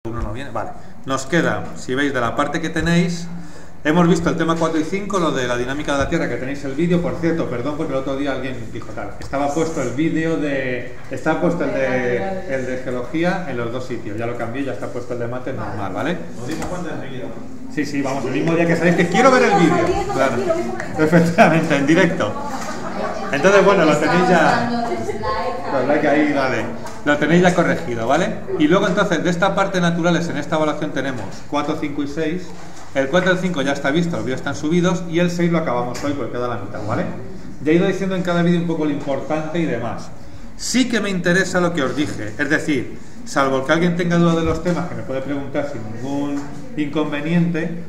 Uno no viene, vale. Nos queda, si veis de la parte que tenéis, hemos visto el tema 4 y 5, lo de la dinámica de la Tierra, que tenéis el vídeo. Por cierto, perdón porque el otro día alguien dijo tal, estaba puesto el vídeo de, estaba puesto el de geología en los dos sitios, ya lo cambié, ya está puesto el de mate normal, ¿vale? ¿Nos dimos cuenta enseguida? Sí, sí, vamos, el mismo día que sabéis que quiero ver el vídeo, claro, efectivamente, en directo. Entonces, bueno, lo tenéis ya, verdad que ahí, vale, lo tenéis ya corregido, ¿vale? Y luego entonces, de esta parte naturales, en esta evaluación tenemos 4, 5 y 6. El 4 y el 5 ya está visto, los vídeos están subidos, y el 6 lo acabamos hoy porque queda la mitad, ¿vale? Ya he ido diciendo en cada vídeo un poco lo importante y demás. Sí que me interesa lo que os dije, es decir, salvo que alguien tenga duda de los temas, que me puede preguntar sin ningún inconveniente,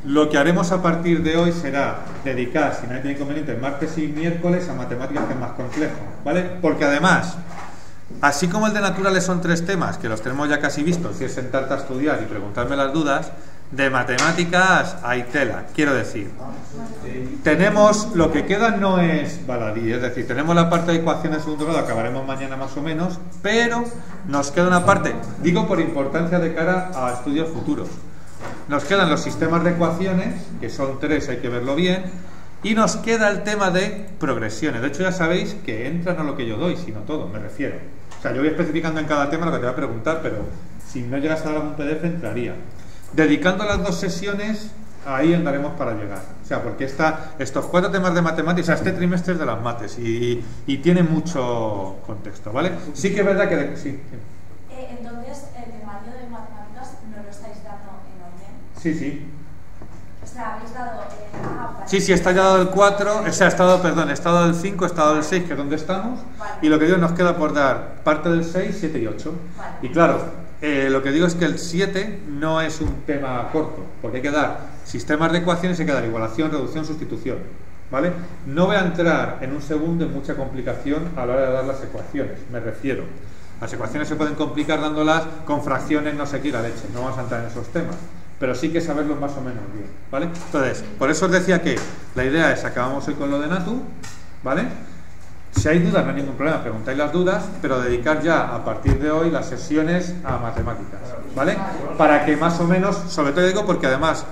lo que haremos a partir de hoy será dedicar, si nadie tiene inconveniente, martes y miércoles a matemáticas, que es más complejo, ¿vale? Porque además, así como el de naturales son 3 temas, que los tenemos ya casi vistos, si es sentarte a estudiar y preguntarme las dudas, de matemáticas hay tela, quiero decir. Tenemos, lo que queda no es baladí, es decir, tenemos la parte de ecuaciones de segundo grado, acabaremos mañana más o menos, pero nos queda una parte, digo por importancia de cara a estudios futuros. Nos quedan los sistemas de ecuaciones, que son 3, hay que verlo bien, y nos queda el tema de progresiones. De hecho, ya sabéis que entra no lo que yo doy, sino todo, me refiero. O sea, yo voy especificando en cada tema lo que te voy a preguntar, pero si no llegas a dar un PDF, entraría. Dedicando las 2 sesiones, ahí andaremos para llegar. O sea, porque estos 4 temas de matemáticas, o sea, este trimestre es de las mates y tiene mucho contexto, ¿vale? Sí que es verdad que... Sí. Entonces, el temario de matemáticas no lo estáis dando en orden. Sí, sí. O sea, habéis dado... vale. Sí, sí, está ya dado el 4, o sea, está dado el 5, está dado el 6, que es donde estamos, Vale. Y lo que digo, nos queda por dar parte del 6, 7 y 8. Vale. Y claro, lo que digo es que el 7 no es un tema corto, porque hay que dar sistemas de ecuaciones, hay que dar igualación, reducción, sustitución, ¿vale? No voy a entrar en un segundo en mucha complicación a la hora de dar las ecuaciones, me refiero. Las ecuaciones se pueden complicar dándolas con fracciones, no sé qué, la leche, no vamos a entrar en esos temas. Pero sí que saberlo más o menos bien, ¿vale? Entonces, por eso os decía que la idea es, acabamos hoy con lo de Natu, ¿vale? Si hay dudas, no hay ningún problema, preguntáis las dudas, pero dedicar ya a partir de hoy las sesiones a matemáticas, ¿vale? Para que más o menos, sobre todo digo porque además,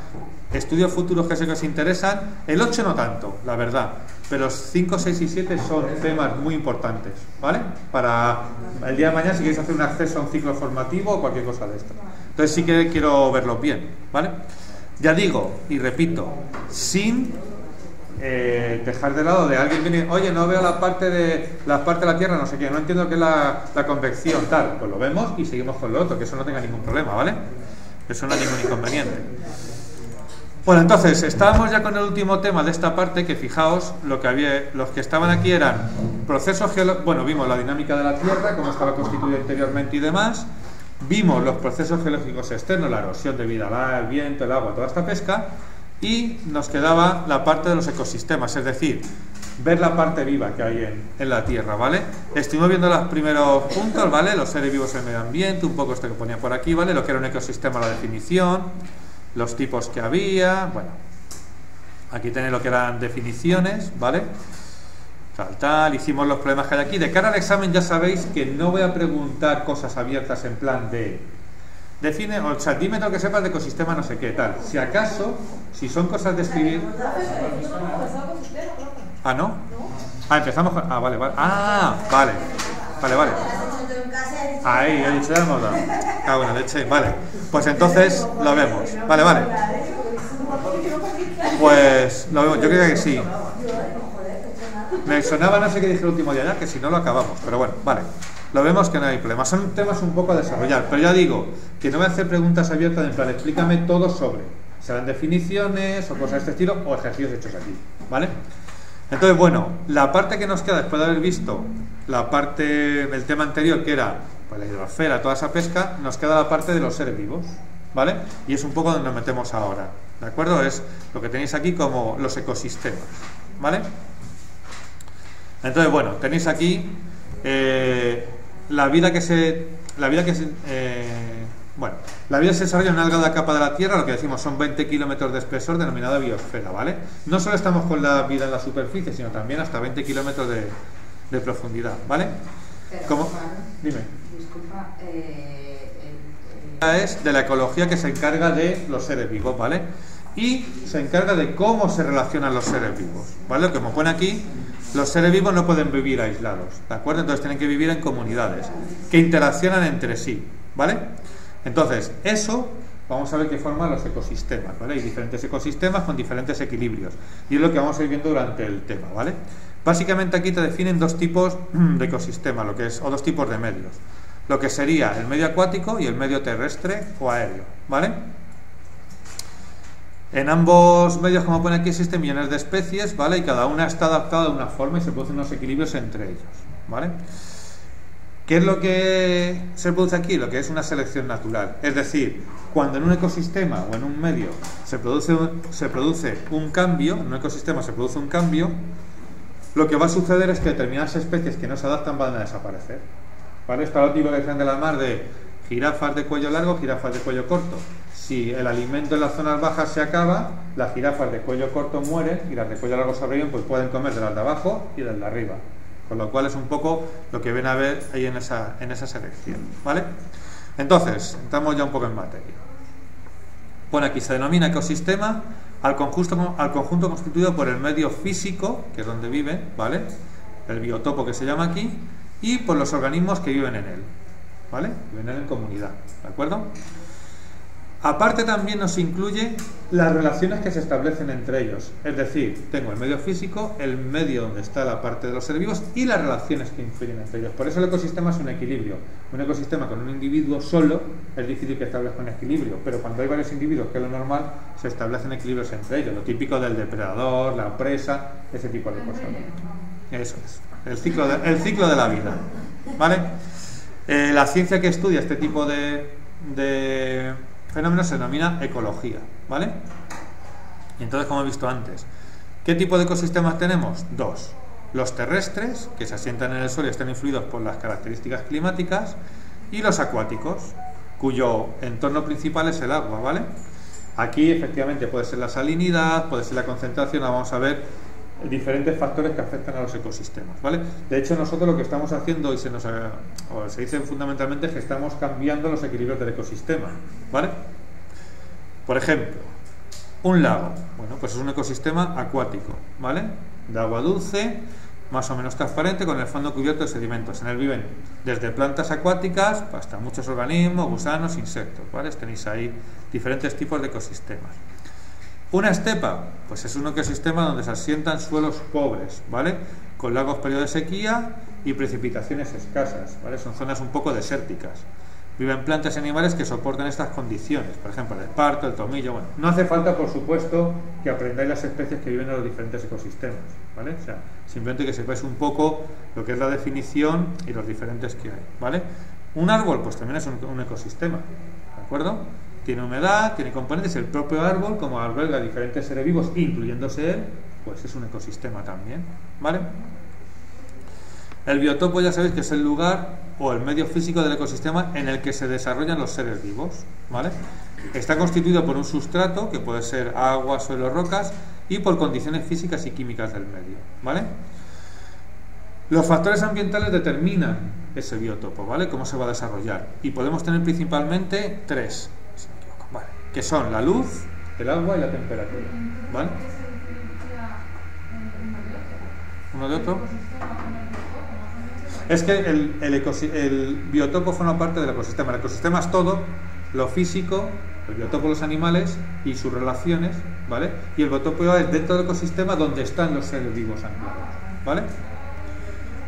estudios futuros que sé que os interesan, el 8 no tanto, la verdad, pero 5, 6 y 7 son temas muy importantes, ¿vale? Para el día de mañana si queréis hacer un acceso a un ciclo formativo o cualquier cosa de esto. Entonces sí que quiero verlos bien, ¿vale? Ya digo y repito, sin dejar de lado de alguien que viene, oye, no veo la parte de la Tierra, no sé qué, no entiendo qué es la convección, tal, pues lo vemos y seguimos con lo otro, que eso no tenga ningún problema, ¿vale? Eso no hay ningún inconveniente. Bueno, entonces, estábamos ya con el último tema de esta parte, que fijaos, lo que había, los que estaban aquí eran procesos geológicos, bueno, vimos la dinámica de la Tierra, cómo estaba constituida interiormente y demás, vimos los procesos geológicos externos, la erosión debido al viento, el agua, toda esta pesca, y nos quedaba la parte de los ecosistemas, es decir, ver la parte viva que hay en la Tierra, ¿vale? Estuvimos viendo los primeros puntos, ¿vale? Los seres vivos en el medio ambiente, un poco esto que ponía por aquí, ¿vale? Lo que era un ecosistema, la definición, los tipos que había, bueno, aquí tenéis lo que eran definiciones, ¿vale? Tal, hicimos los problemas que hay aquí. De cara al examen ya sabéis que no voy a preguntar cosas abiertas en plan de define, o sea, dime lo que sepas de ecosistema no sé qué, tal. Si acaso, si son cosas de escribir... Ah, ¿no? Ah, empezamos con... Ah, vale, vale. Ah, vale. Vale, vale. Ahí, he dicho ya hemos dado. Ah, bueno, leche, vale. Pues entonces lo vemos. Vale, vale. Pues lo vemos, yo creo que sí. Me sonaba, no sé qué dije el último día ya, que si no lo acabamos, pero bueno, vale. Lo vemos que no hay problema. Son temas un poco a desarrollar, pero ya digo que no voy a hacer preguntas abiertas en plan, explícame todo sobre. Serán definiciones o cosas de este estilo o ejercicios hechos aquí, ¿vale? Entonces, bueno, la parte que nos queda después de haber visto la parte del tema anterior, que era pues, la hidrosfera, toda esa pesca, nos queda la parte de los seres vivos, ¿vale? Y es un poco donde nos metemos ahora, ¿de acuerdo? Es lo que tenéis aquí como los ecosistemas, ¿vale? Entonces, bueno, tenéis aquí la vida que se desarrolla en una delgada capa de la Tierra, lo que decimos son 20 kilómetros de espesor, denominada biosfera, ¿vale? No solo estamos con la vida en la superficie, sino también hasta 20 kilómetros de profundidad, ¿vale? Pero, ¿Cómo? Juan, Dime. disculpa, es de la ecología que se encarga de los seres vivos, ¿vale? Y se encarga de cómo se relacionan los seres vivos, ¿vale? Como pone aquí, los seres vivos no pueden vivir aislados, ¿de acuerdo? Entonces tienen que vivir en comunidades que interaccionan entre sí, ¿vale? Entonces, eso vamos a ver qué forman los ecosistemas, ¿vale? Hay diferentes ecosistemas con diferentes equilibrios y es lo que vamos a ir viendo durante el tema, ¿vale? Básicamente aquí te definen dos tipos de ecosistemas, lo que es, o dos tipos de medios, lo que sería el medio acuático y el medio terrestre o aéreo, ¿vale? En ambos medios, como pone aquí, existen millones de especies, ¿vale? Y cada una está adaptada de una forma y se producen unos equilibrios entre ellos, ¿vale? ¿Qué es lo que se produce aquí? Lo que es una selección natural. Es decir, cuando en un ecosistema o en un medio se produce un cambio, en un ecosistema se produce un cambio, lo que va a suceder es que determinadas especies que no se adaptan van a desaparecer, ¿vale? Está lo típico que decían de la mar de jirafas de cuello largo, jirafas de cuello corto. Si el alimento en las zonas bajas se acaba, las jirafas de cuello corto mueren y las de cuello largo sobreviven, pues pueden comer de las de abajo y de las de arriba. Con lo cual es un poco lo que ven a ver ahí en esa selección, ¿vale? Entonces, entramos ya un poco en materia. Pone aquí, se denomina ecosistema al conjunto constituido por el medio físico, que es donde vive, ¿vale? El biotopo que se llama aquí, y por los organismos que viven en él, ¿vale? Viven en él en comunidad, ¿de acuerdo? Aparte también nos incluye las relaciones que se establecen entre ellos, es decir, tengo el medio físico, el medio donde está la parte de los seres vivos y las relaciones que influyen entre ellos. Por eso el ecosistema es un equilibrio. Un ecosistema con un individuo solo es difícil que establezca un equilibrio, pero cuando hay varios individuos, que es lo normal, se establecen equilibrios entre ellos, lo típico del depredador, la presa, ese tipo de cosas. Eso es, el ciclo de la vida, ¿vale? La ciencia que estudia este tipo de fenómeno se denomina ecología, ¿vale? Y entonces, como he visto antes, ¿qué tipo de ecosistemas tenemos? Dos. Los terrestres, que se asientan en el suelo y están influidos por las características climáticas, y los acuáticos, cuyo entorno principal es el agua, ¿vale? Aquí, efectivamente, puede ser la salinidad, puede ser la concentración, vamos a ver diferentes factores que afectan a los ecosistemas, ¿vale? De hecho, nosotros lo que estamos haciendo, y se dice fundamentalmente, es que estamos cambiando los equilibrios del ecosistema, ¿vale? Por ejemplo, un lago, bueno, pues es un ecosistema acuático, ¿vale? De agua dulce, más o menos transparente, con el fondo cubierto de sedimentos. En él viven desde plantas acuáticas hasta muchos organismos, gusanos, insectos, ¿vale? Tenéis ahí diferentes tipos de ecosistemas. Una estepa, pues es un ecosistema donde se asientan suelos pobres, ¿vale? Con largos periodos de sequía y precipitaciones escasas, ¿vale? Son zonas un poco desérticas. Viven plantas y animales que soportan estas condiciones, por ejemplo, el esparto, el tomillo, bueno. No hace falta, por supuesto, que aprendáis las especies que viven en los diferentes ecosistemas, ¿vale? O sea, simplemente que sepáis un poco lo que es la definición y los diferentes que hay, ¿vale? Un árbol, pues también es un ecosistema, ¿de acuerdo? Tiene humedad, tiene componentes, el propio árbol, como alberga diferentes seres vivos, incluyéndose él, pues es un ecosistema también, ¿vale? El biotopo, ya sabéis que es el lugar o el medio físico del ecosistema en el que se desarrollan los seres vivos, ¿vale? Está constituido por un sustrato, que puede ser agua, suelo, rocas, y por condiciones físicas y químicas del medio, ¿vale? Los factores ambientales determinan ese biotopo, ¿vale? Cómo se va a desarrollar. Y podemos tener principalmente tres, ¿vale? Que son la luz, el agua y la temperatura, ¿vale? ¿Uno de otro? Es que el biotopo forma parte del ecosistema. El ecosistema es todo, lo físico, el biotopo, los animales y sus relaciones, ¿vale? Y el biotopo es dentro del ecosistema donde están los seres vivos anclados, ¿vale?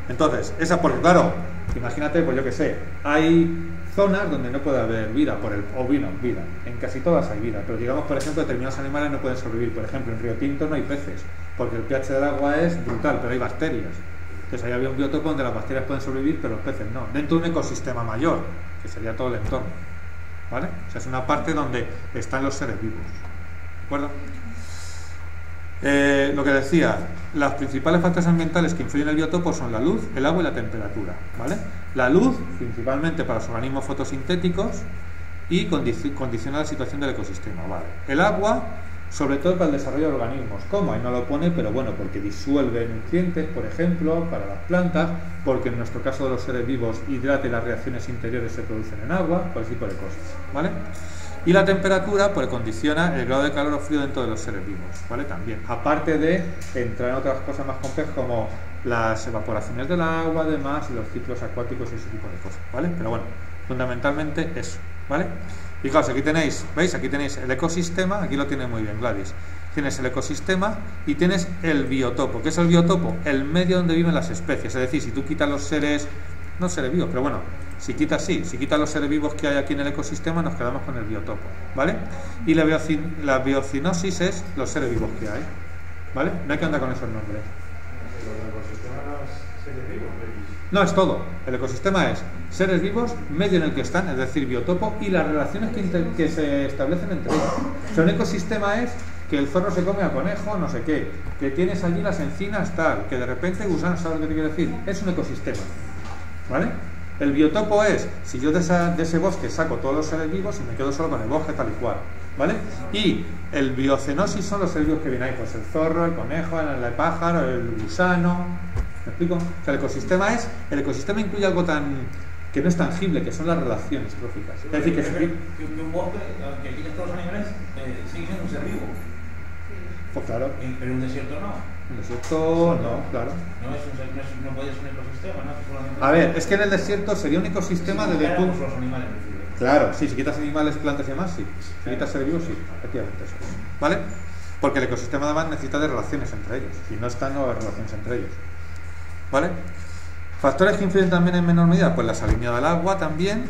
Entonces, porque claro, imagínate, pues yo que sé, hay zonas donde no puede haber vida, vida, en casi todas hay vida, pero digamos, por ejemplo, determinados animales no pueden sobrevivir. Por ejemplo, en Río Tinto no hay peces, porque el pH del agua es brutal, pero hay bacterias. Entonces ahí había un biotopo donde las bacterias pueden sobrevivir, pero los peces no, dentro de un ecosistema mayor, que sería todo el entorno, ¿vale? O sea, es una parte donde están los seres vivos, ¿de acuerdo? Lo que decía, los principales factores ambientales que influyen en el biotopo son la luz, el agua y la temperatura, ¿vale? La luz, principalmente para los organismos fotosintéticos, y condiciona la situación del ecosistema, ¿vale? El agua sobre todo para el desarrollo de organismos. ¿Cómo? Ahí no lo pone, pero bueno, porque disuelve nutrientes, por ejemplo, para las plantas, porque en nuestro caso de los seres vivos hidrata y las reacciones interiores se producen en agua, por ese tipo de cosas, ¿vale? Y la temperatura pues condiciona el grado de calor o frío dentro de los seres vivos, ¿vale? También, aparte de entrar en otras cosas más complejas como las evaporaciones del agua, además, y los ciclos acuáticos y ese tipo de cosas, ¿vale? Pero bueno, fundamentalmente eso, ¿vale? Fijaos, aquí tenéis, ¿veis? Aquí tenéis el ecosistema, aquí lo tiene muy bien Gladys. Tienes el ecosistema y tienes el biotopo. ¿Qué es el biotopo? El medio donde viven las especies. Es decir, si tú quitas los seres, no seres vivos, pero bueno, si quitas los seres vivos que hay aquí en el ecosistema, nos quedamos con el biotopo, ¿vale? Y la biocinosis es los seres vivos que hay, ¿vale? No hay que andar con esos nombres. No, es todo. El ecosistema es seres vivos, medio en el que están, es decir, biotopo, y las relaciones que se establecen entre ellos. O sea, un ecosistema es que el zorro se come a conejo, no sé qué, que tienes allí las encinas tal, que de repente gusanos, ¿sabes lo que te quiero decir? Es un ecosistema, ¿vale? El biotopo es, si yo de ese bosque saco todos los seres vivos y me quedo solo con el bosque tal y cual, ¿vale? Y el biocenosis son los seres vivos que vienen ahí, pues el zorro, el conejo, el pájaro, el gusano. ¿Me explico? O sea, el ecosistema incluye algo que no es tangible, que son las relaciones tróficas. Es decir, que un bosque, que aquí todos los animales, sigue siendo un ser vivo. Pues claro. Pero un desierto no. Un desierto no, claro. No puede ser un ecosistema, ¿no? A ver, es que en el desierto sería un ecosistema desde el punto. Los animales, claro, sí, si quitas animales, plantas y demás, sí. Si quitas seres vivos, sí, efectivamente eso. ¿Vale? Porque el ecosistema además necesita de relaciones entre ellos. Si no están, no hay relaciones entre ellos. ¿Vale? Factores que influyen también en menor medida, pues la salinidad del agua también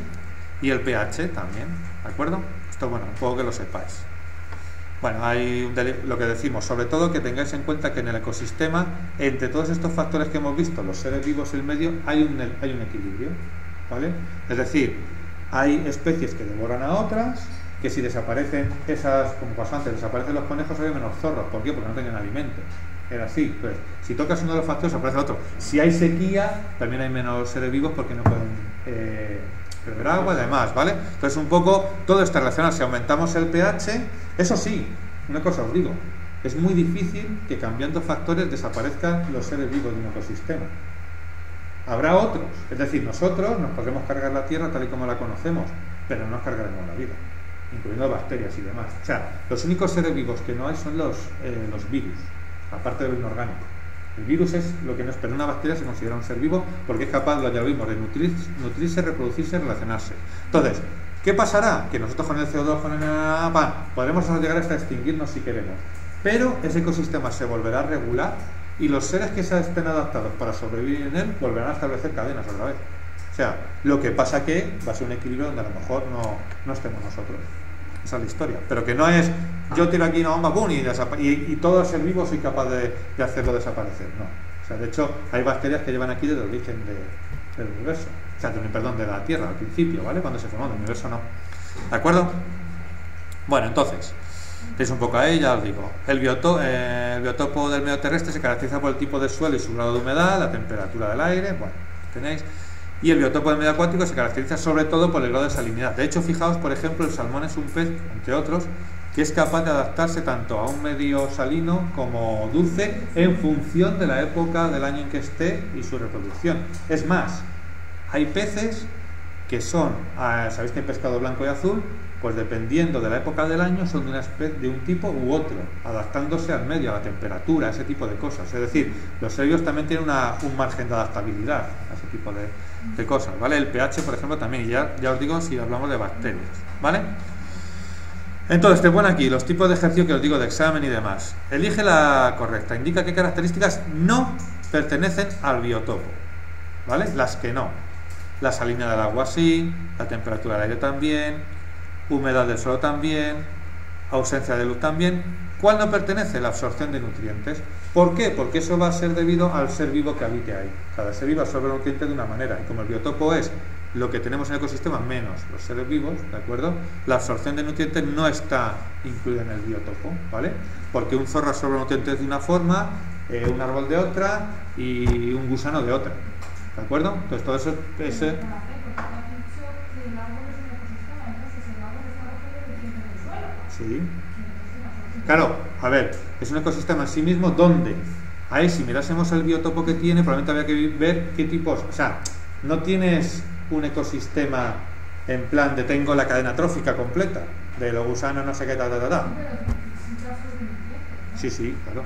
y el pH también, ¿de acuerdo? Esto, bueno, un poco que lo sepáis. Bueno, hay lo que decimos, sobre todo que tengáis en cuenta que en el ecosistema, entre todos estos factores que hemos visto, los seres vivos y el medio, hay un equilibrio, ¿vale? Es decir, hay especies que devoran a otras, que si desaparecen esas, como pasó antes, desaparecen los conejos, hay menos zorros. ¿Por qué? Porque no tenían alimento. Era así, pues si tocas uno de los factores aparece el otro. Si hay sequía, también hay menos seres vivos porque no pueden beber agua y demás, ¿vale? Entonces un poco todo está relacionado. Si aumentamos el pH, eso sí, una cosa os digo, es muy difícil que cambiando factores desaparezcan los seres vivos de un ecosistema. Habrá otros, es decir, nosotros nos podremos cargar la Tierra tal y como la conocemos, pero no nos cargaremos la vida, incluyendo bacterias y demás. O sea, los únicos seres vivos que no hay son los virus, aparte del inorgánico. El virus es lo que no es, pero una bacteria se considera un ser vivo porque es capaz, ya lo vimos, de nutrirse, reproducirse, relacionarse. Entonces, ¿qué pasará? Que nosotros con el CO2, con el pan, podremos llegar hasta extinguirnos si queremos, pero ese ecosistema se volverá a regular y los seres que se estén adaptados para sobrevivir en él volverán a establecer cadenas otra vez. O sea, lo que pasa que va a ser un equilibrio donde a lo mejor no estemos nosotros. Esa es la historia, pero que no es yo tiro aquí una bomba ¡pum! Y todo ser vivo soy capaz de hacerlo desaparecer, no. O sea, de hecho hay bacterias que llevan aquí desde el origen del universo, o sea, perdón, de la Tierra al principio, ¿vale? Cuando se formó, del universo no. ¿De acuerdo? Bueno, entonces es un poco ahí, ya os digo. El biotopo del medio terrestre se caracteriza por el tipo de suelo y su grado de humedad, la temperatura del aire, bueno, tenéis. Y el biotopo del medio acuático se caracteriza sobre todo por el grado de salinidad. De hecho, fijaos, por ejemplo, el salmón es un pez, entre otros, que es capaz de adaptarse tanto a un medio salino como dulce en función de la época del año en que esté y su reproducción. Es más, hay peces que son, sabéis que hay pescado blanco y azul, pues dependiendo de la época del año son de una especie, de un tipo u otro, adaptándose al medio, a la temperatura, a ese tipo de cosas. Es decir, los seres vivos también tienen un margen de adaptabilidad a ese tipo de cosas, ¿vale? El pH, por ejemplo, también, y ya os digo si hablamos de bacterias, ¿vale? Entonces, te pone aquí los tipos de ejercicio que os digo de examen y demás. Elige la correcta, indica qué características no pertenecen al biotopo, ¿vale? Las que no. La salinidad del agua sí, la temperatura del aire también, humedad del suelo también, ausencia de luz también. ¿Cuál no pertenece? La absorción de nutrientes. ¿Por qué? Porque eso va a ser debido al ser vivo que habite ahí. Cada ser vivo absorbe nutrientes de una manera, y como el biotopo es lo que tenemos en el ecosistema menos los seres vivos, ¿de acuerdo? La absorción de nutrientes no está incluida en el biotopo, ¿vale? Porque un zorro absorbe nutrientes de una forma, un árbol de otra y un gusano de otra, ¿de acuerdo? Entonces todo eso sí. Claro, a ver, es un ecosistema en sí mismo donde, ahí si mirásemos el biotopo que tiene, probablemente habría que ver qué tipos, o sea, no tienes un ecosistema en plan de tengo la cadena trófica completa, de los gusanos no sé qué, Sí, claro.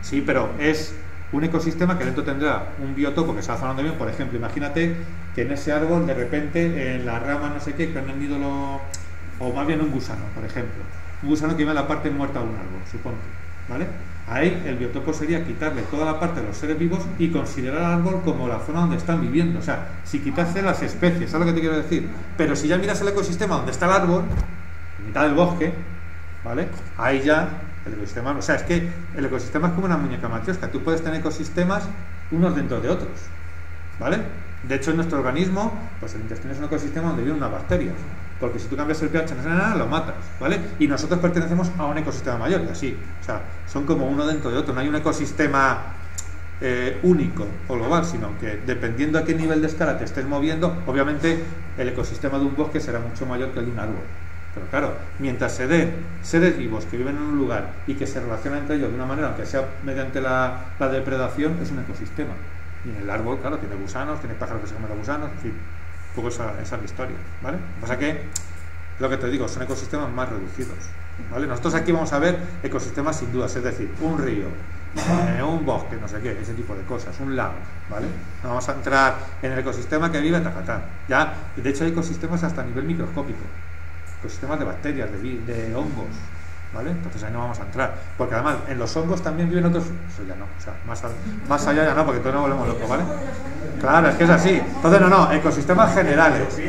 Sí, pero es un ecosistema que dentro tendrá un biotopo que se va formando bien. Por ejemplo, imagínate que en ese árbol de repente en la rama no sé qué, que han vendido o más bien un gusano, por ejemplo. Un gusano que vive en la parte muerta de un árbol, suponte, ¿vale? Ahí el biotopo sería quitarle toda la parte de los seres vivos y considerar al árbol como la zona donde están viviendo. O sea, si quitase las especies, ¿sabes lo que te quiero decir? Pero si ya miras el ecosistema donde está el árbol, en mitad del bosque, ¿vale? Ahí ya el ecosistema, o sea, es que el ecosistema es como una muñeca matriosca. Tú puedes tener ecosistemas unos dentro de otros, ¿vale? De hecho, en nuestro organismo, pues el intestino es un ecosistema donde viven unas bacterias. Porque si tú cambias el pH, lo matas, ¿vale? Y nosotros pertenecemos a un ecosistema mayor, y así. O sea, son como uno dentro de otro. No hay un ecosistema único o global, sino que dependiendo a qué nivel de escala te estés moviendo, obviamente el ecosistema de un bosque será mucho mayor que el de un árbol. Pero claro, mientras se den seres vivos que viven en un lugar y que se relacionan entre ellos de una manera, aunque sea mediante la depredación, es un ecosistema. Y en el árbol, claro, tiene gusanos, tiene pájaros que se comen los gusanos, en fin. Un poco esa es la historia, ¿vale? Lo que pasa que, lo que te digo, son ecosistemas más reducidos, ¿vale? Nosotros aquí vamos a ver ecosistemas sin dudas, es decir, un río, un bosque, no sé qué, ese tipo de cosas, un lago, ¿vale? No vamos a entrar en el ecosistema que vive en Tajatán. Ya, de hecho hay ecosistemas hasta a nivel microscópico, ecosistemas de bacterias, de hongos, ¿vale? Entonces ahí no vamos a entrar, porque además en los hongos también viven otros, eso ya no, o sea, más allá ya no, porque todos nos volvemos locos, ¿vale? Claro, es que es así. Entonces no, ecosistemas generales.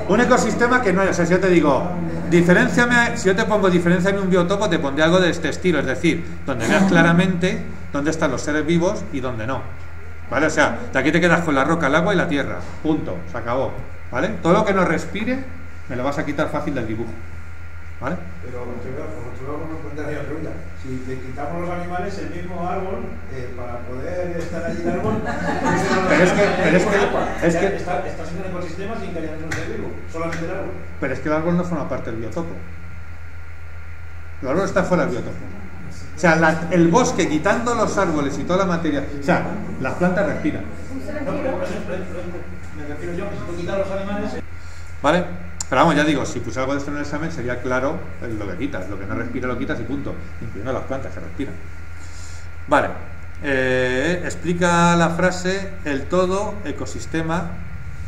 Un ecosistema que no hay, o sea, si yo te digo, diferénciame, si yo te pongo diferénciame un biotopo, te pondré algo de este estilo, es decir, donde veas claramente dónde están los seres vivos y dónde no, ¿vale? O sea, de aquí te quedas con la roca, el agua y la tierra, punto, se acabó, ¿vale? Todo lo que no respire me lo vas a quitar fácil del dibujo, ¿vale? Pero como plantearía la pregunta, si te quitamos los animales, el mismo árbol, para poder estar allí el árbol, es que está siendo un ecosistema sin que haya ningún ser vivo, solamente el árbol. Pero es que el árbol no forma parte del biotopo. El árbol está fuera del biotopo. O sea, el bosque, quitando los árboles y toda la materia, o sea, las plantas respiran. No, pero me refiero yo que si tú quitas los animales... ¿Vale? Pero vamos, ya digo, si puse algo de esto en el examen sería claro lo que quitas, lo que no respira lo quitas y punto, incluyendo las plantas que respiran. Vale, explica la frase, el todo ecosistema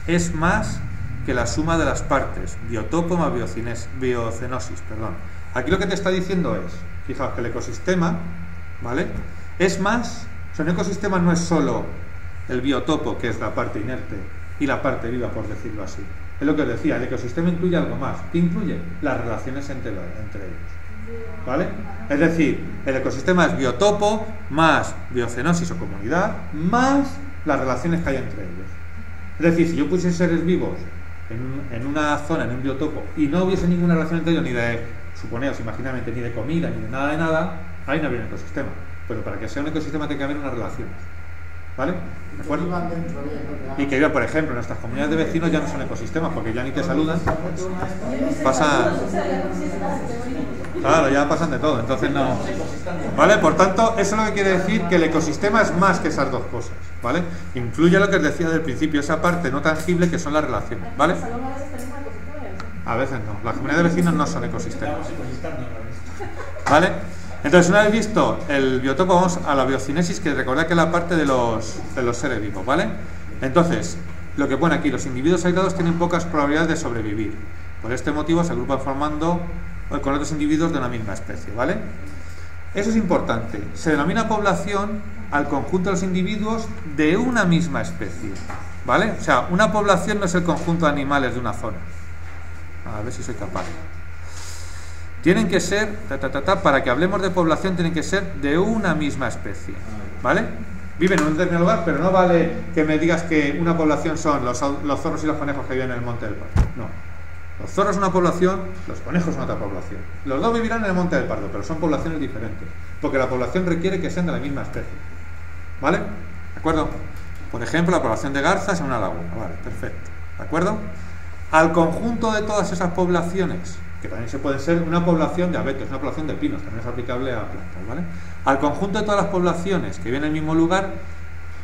es más que la suma de las partes, biotopo más biocenosis, perdón. Aquí lo que te está diciendo es, fijaos que el ecosistema, ¿vale? Es más, o sea, un ecosistema no es solo el biotopo, que es la parte inerte, y la parte viva, por decirlo así. Es lo que os decía, el ecosistema incluye algo más. ¿Qué incluye? Las relaciones entre ellos, ¿vale? Es decir, el ecosistema es biotopo más biocenosis o comunidad más las relaciones que hay entre ellos. Es decir, si yo pusiese seres vivos en una zona, en un biotopo, y no hubiese ninguna relación entre ellos, ni de, suponeos, imaginadamente, ni de comida, ni de nada, ahí no habría un ecosistema. Pero para que sea un ecosistema tiene que haber unas relaciones, ¿vale? ¿De acuerdo? Y que yo, por ejemplo, nuestras comunidades de vecinos ya no son ecosistemas porque ya ni te saludan, pasan, claro, ya pasan de todo, entonces no, ¿vale? Por tanto, eso es lo que quiere decir que el ecosistema es más que esas dos cosas, ¿vale? Incluye lo que os decía del principio, esa parte no tangible que son las relaciones, ¿vale? A veces no, las comunidades de vecinos no son ecosistemas, ¿vale? Entonces, una vez visto el biotopo, vamos a la biocinesis, que recordad que es la parte de los seres vivos, ¿vale? Entonces, lo que pone aquí, los individuos aislados tienen pocas probabilidades de sobrevivir. Por este motivo se agrupan formando con otros individuos de una misma especie, ¿vale? Eso es importante. Se denomina población al conjunto de los individuos de una misma especie, ¿vale? O sea, una población no es el conjunto de animales de una zona. A ver si soy capaz. Tienen que ser, para que hablemos de población, tienen que ser de una misma especie, ¿vale? Viven en un determinado lugar, pero no vale que me digas que una población son los zorros y los conejos que viven en el Monte del Pardo. No. Los zorros son una población, los conejos son otra población. Los dos vivirán en el Monte del Pardo, pero son poblaciones diferentes, porque la población requiere que sean de la misma especie, ¿vale? ¿De acuerdo? Por ejemplo, la población de garzas en una laguna, vale, perfecto, ¿de acuerdo? Al conjunto de todas esas poblaciones que también se pueden ser una población de abetos, una población de pinos, también es aplicable a plantas, ¿vale? Al conjunto de todas las poblaciones que viven en el mismo lugar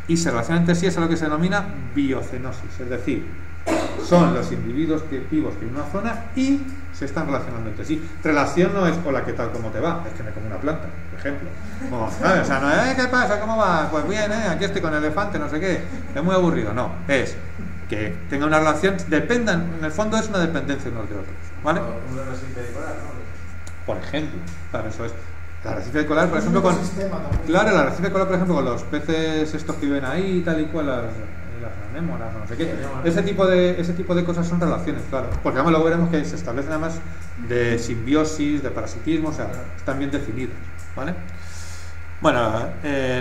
y se relacionan entre sí es a lo que se denomina biocenosis, es decir, son los individuos vivos que viven en una zona y se están relacionando entre sí. Relación no es hola, ¿qué tal? ¿Cómo te va? Es que me como una planta, por ejemplo. O sea, no es ¿qué pasa? ¿Cómo va? Pues bien, aquí estoy con el elefante, no sé qué. Es muy aburrido. No, es que tenga una relación, dependan, en el fondo es una dependencia unos de otros, ¿vale? Un arrecife de coral, ¿no? Por ejemplo, claro, eso es. El arrecife de coral, por ejemplo, con... Claro, el arrecife de coral, por ejemplo, con los peces estos que viven ahí, tal y cual, las anémonas, no sé qué. Ese tipo de cosas son relaciones, claro. Porque además luego veremos que se establecen además de simbiosis, de parasitismo, o sea, están bien definidas, ¿vale? Bueno,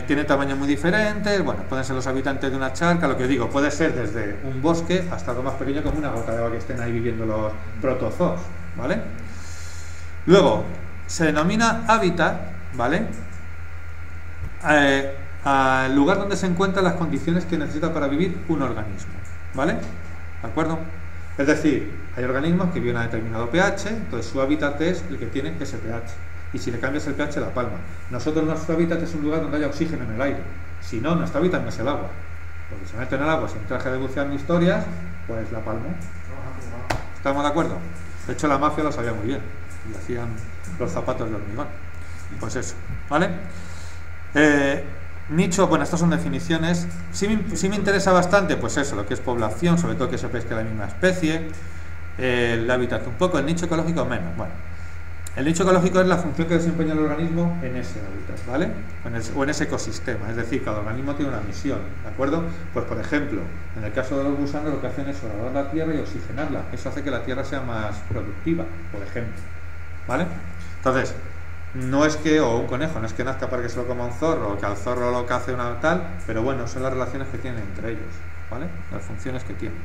tiene tamaños muy diferentes, bueno, pueden ser los habitantes de una charca, lo que digo, puede ser desde un bosque hasta algo más pequeño como una gota de agua que estén ahí viviendo los protozoos, ¿vale? Luego, se denomina hábitat, ¿vale? Al lugar donde se encuentran las condiciones que necesita para vivir un organismo, ¿vale? ¿De acuerdo? Es decir, hay organismos que viven a determinado pH, entonces su hábitat es el que tiene ese pH, y si le cambias el pH la palma. Nosotros, nuestro hábitat es un lugar donde haya oxígeno en el aire, si no, nuestro hábitat no es el agua, porque si meten en el agua sin traje de bucear ni historias, pues la palma. ¿Estamos de acuerdo? De hecho, la mafia lo sabía muy bien, y hacían los zapatos de hormigón. Pues eso, ¿vale? Nicho, bueno, estas son definiciones. Sí me interesa bastante, pues eso, lo que es población, sobre todo que sepáis que es la misma especie, el hábitat un poco, el nicho ecológico menos. Bueno, el nicho ecológico es la función que desempeña el organismo en ese hábitat, ¿vale? O en ese ecosistema, es decir, cada organismo tiene una misión, ¿de acuerdo? Pues por ejemplo, en el caso de los gusanos lo que hacen es horadar la tierra y oxigenarla, eso hace que la tierra sea más productiva, por ejemplo, ¿vale? Entonces, no es que, o un conejo, no es que nazca para que se lo coma un zorro, o que al zorro lo cace una tal, pero bueno, son las relaciones que tienen entre ellos, ¿vale? Las funciones que tienen.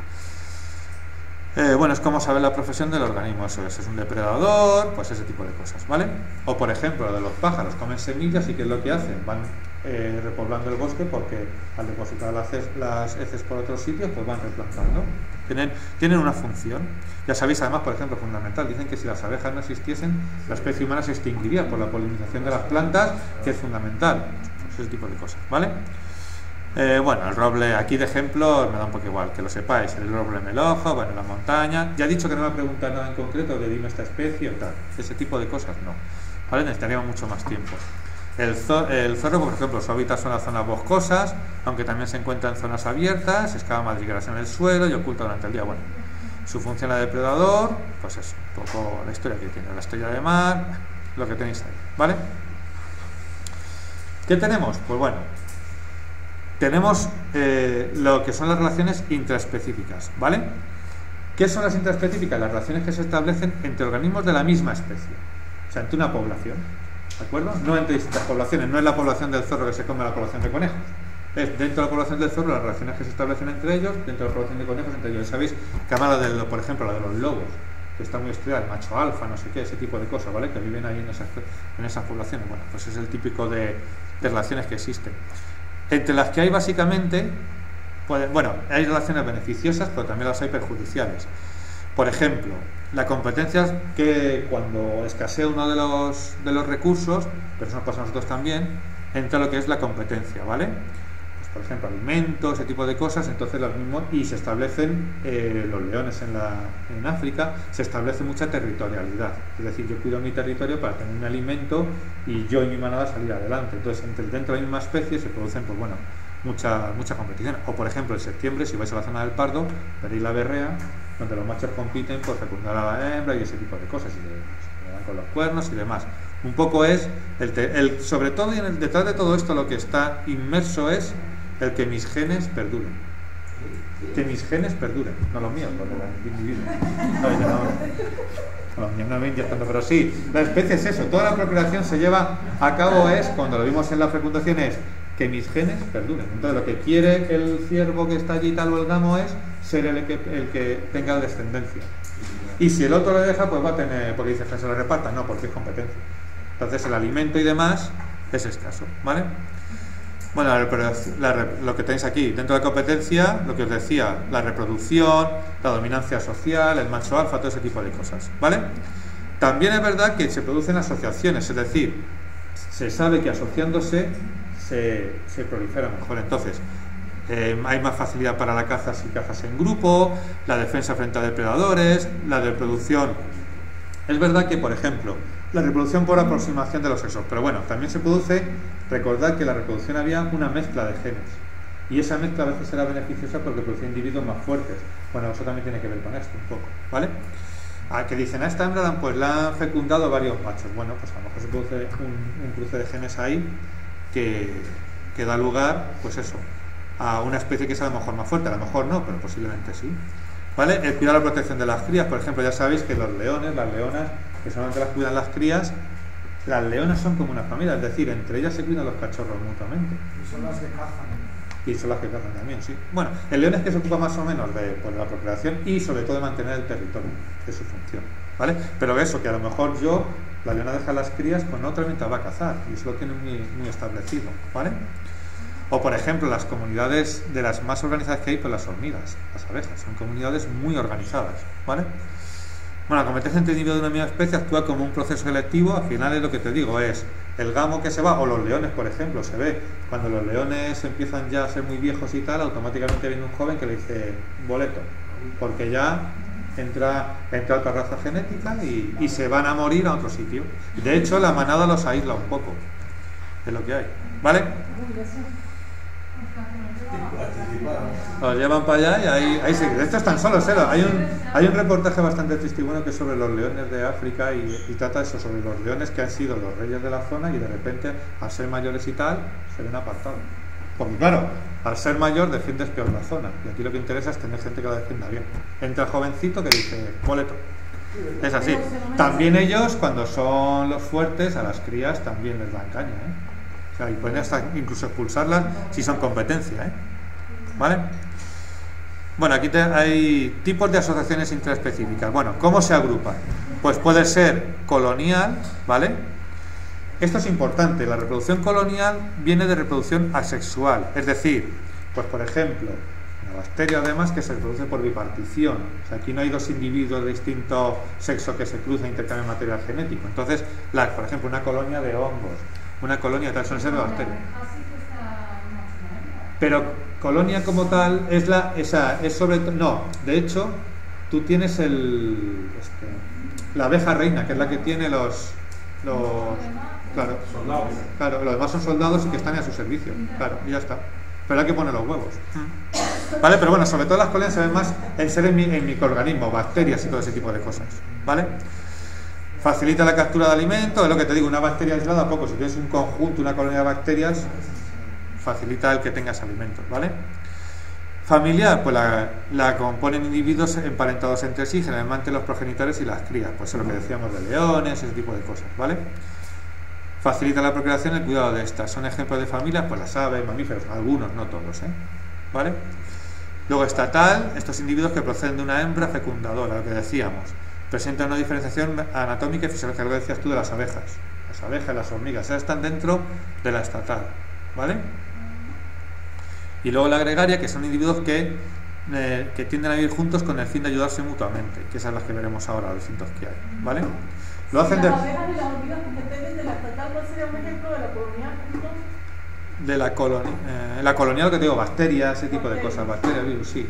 Bueno, es como saber la profesión del organismo, eso es un depredador, pues ese tipo de cosas, ¿vale? O por ejemplo, de los pájaros, comen semillas y ¿qué es lo que hacen? Van repoblando el bosque porque al depositar las heces por otros sitios, pues van replantando. Tienen una función. Ya sabéis, además, por ejemplo, fundamental, dicen que si las abejas no existiesen, la especie humana se extinguiría por la polinización de las plantas, que es fundamental. Pues ese tipo de cosas, ¿vale? Bueno, el roble, aquí de ejemplo, me da un poco igual, que lo sepáis, el roble melojo, bueno, la montaña. Ya he dicho que no me va a preguntar nada en concreto de dime esta especie o tal, ese tipo de cosas no, ¿vale? Necesitaríamos mucho más tiempo. El zorro, por ejemplo, su hábitat son las zonas boscosas, aunque también se encuentra en zonas abiertas, excava madrigueras en el suelo y oculta durante el día. Bueno, su función de depredador, pues eso, un poco la historia que tiene, la estrella de mar, lo que tenéis ahí, ¿vale? ¿Qué tenemos? Pues bueno, tenemos lo que son las relaciones intraespecíficas, ¿vale? ¿Qué son las intraespecíficas? Las relaciones que se establecen entre organismos de la misma especie, o sea, entre una población, ¿de acuerdo? No entre distintas poblaciones, no es la población del zorro que se come la población de conejos, es dentro de la población del zorro las relaciones que se establecen entre ellos, dentro de la población de conejos entre ellos. ¿Sabéis? Que habla de, por ejemplo, la de los lobos, que está muy estudiada, el macho alfa, no sé qué, ese tipo de cosas, ¿vale? Que viven ahí en esas poblaciones. Bueno, pues es el típico de relaciones que existen. Entre las que hay básicamente, bueno, hay relaciones beneficiosas, pero también las hay perjudiciales. Por ejemplo, la competencia, que cuando escasea uno de los recursos, pero eso nos pasa a nosotros también, entra lo que es la competencia, ¿vale? Pues por ejemplo, alimentos, ese tipo de cosas, entonces los mismos, y se establecen los leones en África, se establece mucha territorialidad, es decir, yo cuido mi territorio para tener un alimento y yo y mi manada salir adelante. Entonces, dentro de la misma especie se producen, pues bueno, mucha competición. O por ejemplo, en septiembre, si vais a la zona del Pardo, veréis la berrea, donde los machos compiten por fecundar a la hembra y ese tipo de cosas, y se dan con los cuernos y demás. Un poco es, sobre todo, y detrás de todo esto lo que está inmerso es el que mis genes perduren. Que mis genes perduren, no los míos, los de la individuo. No, los míos no me inyectando, pero sí, la especie es eso, toda la procreación se lleva a cabo, es, cuando lo vimos en la fecundación, es que mis genes perduren. Entonces lo que quiere el ciervo que está allí tal o el gamo es ser el que tenga descendencia. Y si el otro lo deja, pues va a tener, porque dice que se lo reparta, no, porque es competencia. Entonces el alimento y demás es escaso, ¿vale? Bueno, lo que tenéis aquí, dentro de la competencia, lo que os decía, la reproducción, la dominancia social, el macho alfa, todo ese tipo de cosas, ¿vale? También es verdad que se producen asociaciones, es decir, se sabe que asociándose se prolifera mejor. Entonces, hay más facilidad para la caza si cazas en grupo, la defensa frente a depredadores, la reproducción. Es verdad que, por ejemplo, la reproducción por aproximación de los sexos, pero bueno, también se produce, recordad que en la reproducción había una mezcla de genes, y esa mezcla a veces era beneficiosa porque producía individuos más fuertes. Bueno, eso también tiene que ver con esto un poco, ¿vale? Que dicen, a esta hembra pues la han fecundado varios machos. Bueno, pues a lo mejor se produce un cruce de genes ahí que da lugar, pues eso, a una especie que es a lo mejor más fuerte, a lo mejor no, pero posiblemente sí, ¿vale? El cuidado de la protección de las crías, por ejemplo, ya sabéis que los leones, las leonas, que solamente las cuidan las crías, las leonas son como una familia, es decir, entre ellas se cuidan los cachorros mutuamente. Y son las que cazan. Y son las que cazan también, sí. Bueno, el león es que se ocupa más o menos de la procreación y sobre todo de mantener el territorio, que es su función, ¿vale? Pero eso, que a lo mejor la leona deja las crías, pues no otra va a cazar, y eso lo tiene muy establecido, ¿vale? O por ejemplo, las comunidades de las más organizadas que hay, pues las hormigas, las abejas, son comunidades muy organizadas, ¿vale? Bueno, la competencia entre individuos de una misma especie actúa como un proceso selectivo. Al final es lo que te digo, es el gamo que se va, o los leones, por ejemplo, se ve cuando los leones empiezan ya a ser muy viejos y tal, automáticamente viene un joven que le dice boleto, porque ya entra otra raza genética y se van a morir a otro sitio. De hecho, la manada los aísla un poco, es lo que hay, ¿vale? Los llevan para allá y ahí sí. Estos están solos, ¿eh? Hay un reportaje bastante triste y bueno que es sobre los leones de África y trata eso, sobre los leones que han sido los reyes de la zona y de repente, al ser mayores y tal, se ven apartados. Porque claro, al ser mayor defiendes peor la zona y aquí lo que interesa es tener gente que la defienda bien. Entra el jovencito que dice, boleto. Es así. También ellos, cuando son los fuertes, a las crías también les dan caña, ¿eh? O sea, y pueden hasta incluso expulsarlas si son competencia, ¿eh? ¿Vale? Bueno, aquí hay tipos de asociaciones intraespecíficas. Bueno, ¿cómo se agrupan? Pues puede ser colonial, ¿vale? Esto es importante, la reproducción colonial viene de reproducción asexual, es decir, pues por ejemplo, la bacteria además que se reproduce por bipartición, o sea, aquí no hay dos individuos de distinto sexo que se cruzan e intercambian material genético. Entonces, por ejemplo, una colonia de hongos, una colonia tal, son seres de bacterias. Pero colonia como tal es sobre todo, no, de hecho, tú tienes la abeja reina, que es la que tiene los soldados. Claro, los demás son soldados y que están a su servicio, claro, y ya está. Pero hay que poner los huevos. ¿Vale? Pero bueno, sobre todo las colonias se ven más en seres en microorganismos, bacterias y todo ese tipo de cosas, ¿vale? Facilita la captura de alimentos, es lo que te digo, una bacteria aislada poco, si tienes un conjunto, una colonia de bacterias, facilita el que tengas alimentos, ¿vale? Familiar, pues la componen individuos emparentados entre sí, generalmente los progenitores y las crías, pues es lo que decíamos de leones, ese tipo de cosas, ¿vale? Facilita la procreación y el cuidado de estas. Son ejemplos de familias, pues las aves, mamíferos, algunos, no todos, ¿eh? ¿Vale? Luego estatal, estos individuos que proceden de una hembra fecundadora, lo que decíamos. Presentan una diferenciación anatómica y fisiológica, lo que decías tú de las abejas. Las abejas, las hormigas, esas están dentro de la estatal, ¿vale? Y luego la gregaria, que son individuos que tienden a vivir juntos con el fin de ayudarse mutuamente, que esas son las que veremos ahora, los distintos que hay, ¿vale? Lo hacen las abejas y las hormigas que dependen de la estatal, ¿cuál sería un ejemplo de la colonial? De la colonial, que te digo, bacterias, ese tipo de cosas, bacterias, virus, sí.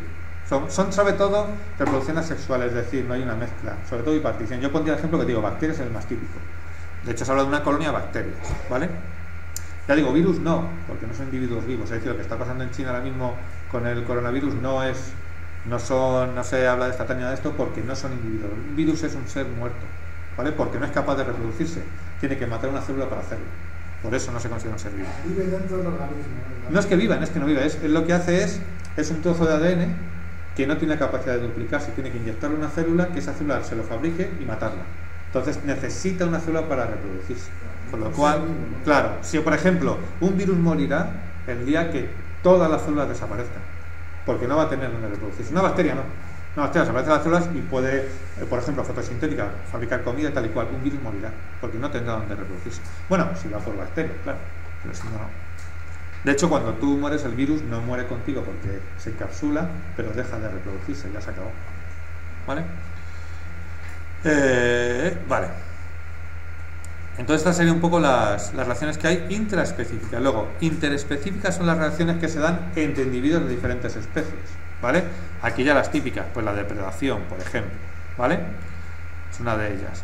Son sobre todo reproducción asexual, es decir, no hay una mezcla, sobre todo bipartición. Yo pondría el ejemplo que te digo, bacterias es el más típico. De hecho, se habla de una colonia de bacterias, ¿vale? Ya digo, virus no, porque no son individuos vivos. Es decir, lo que está pasando en China ahora mismo con el coronavirus no se habla de esta tania de esto porque no son individuos. Un virus es un ser muerto, ¿vale? Porque no es capaz de reproducirse. Tiene que matar una célula para hacerlo. Por eso no se considera un ser vivo. Vive dentro del organismo, ¿verdad? No es que vivan, es que no viva. Es lo que hace es un trozo de ADN que no tiene capacidad de duplicarse. Tiene que inyectarle una célula, que esa célula se lo fabrique y matarla. Entonces necesita una célula para reproducirse. Con lo cual, claro, si por ejemplo un virus morirá el día que todas las células desaparezcan, porque no va a tener donde reproducirse. Una bacteria no. Una bacteria desaparece las células y puede, por ejemplo, fotosintética, fabricar comida y tal y cual. Un virus morirá, porque no tendrá donde reproducirse. Bueno, si va por bacteria, claro, pero si no, no. De hecho, cuando tú mueres, el virus no muere contigo porque se encapsula, pero deja de reproducirse, ya se acabó. ¿Vale? Vale. Entonces estas serían un poco las relaciones que hay intraespecíficas. Luego, interespecíficas son las relaciones que se dan entre individuos de diferentes especies, ¿vale? Aquí ya las típicas, pues la depredación, por ejemplo, ¿vale? Es una de ellas.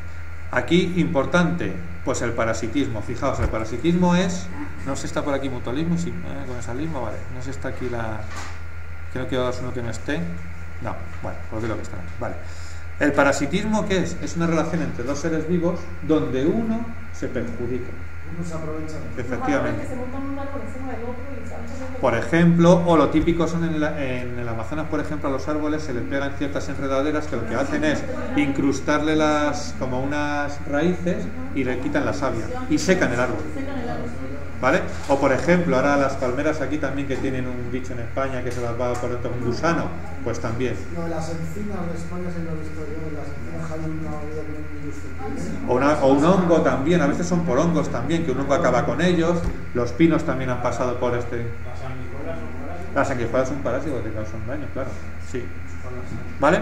Aquí, importante, pues el parasitismo. Fijaos, el parasitismo es... No sé si está por aquí mutualismo, sí, comensalismo, vale. No sé si está aquí la... Que no quiero daros uno que no esté. No, bueno, pues de lo que está. Vale. El parasitismo, ¿qué es? Es una relación entre dos seres vivos donde uno se perjudica. Uno se aprovecha. Efectivamente. Que se montan un árbol encima del otro y salen como- Por ejemplo, o lo típico son en el Amazonas, por ejemplo, a los árboles se les pegan ciertas enredaderas que lo que hacen es incrustarle como unas raíces y le quitan la savia y secan el árbol. Secan el árbol. ¿Vale? O por ejemplo, ahora las palmeras aquí también que tienen un bicho en España que se las va por dentro, un gusano, pues también. No, las encinas de España se lo he visto yo, las encinas hay una vida que no me gusta. O un hongo también, a veces son por hongos también, que un hongo acaba con ellos. Los pinos también han pasado por este. Las sanguijuelas son parásitos. Las sanguijuelas son parásitos que te causan daño, claro. Sí. ¿Vale?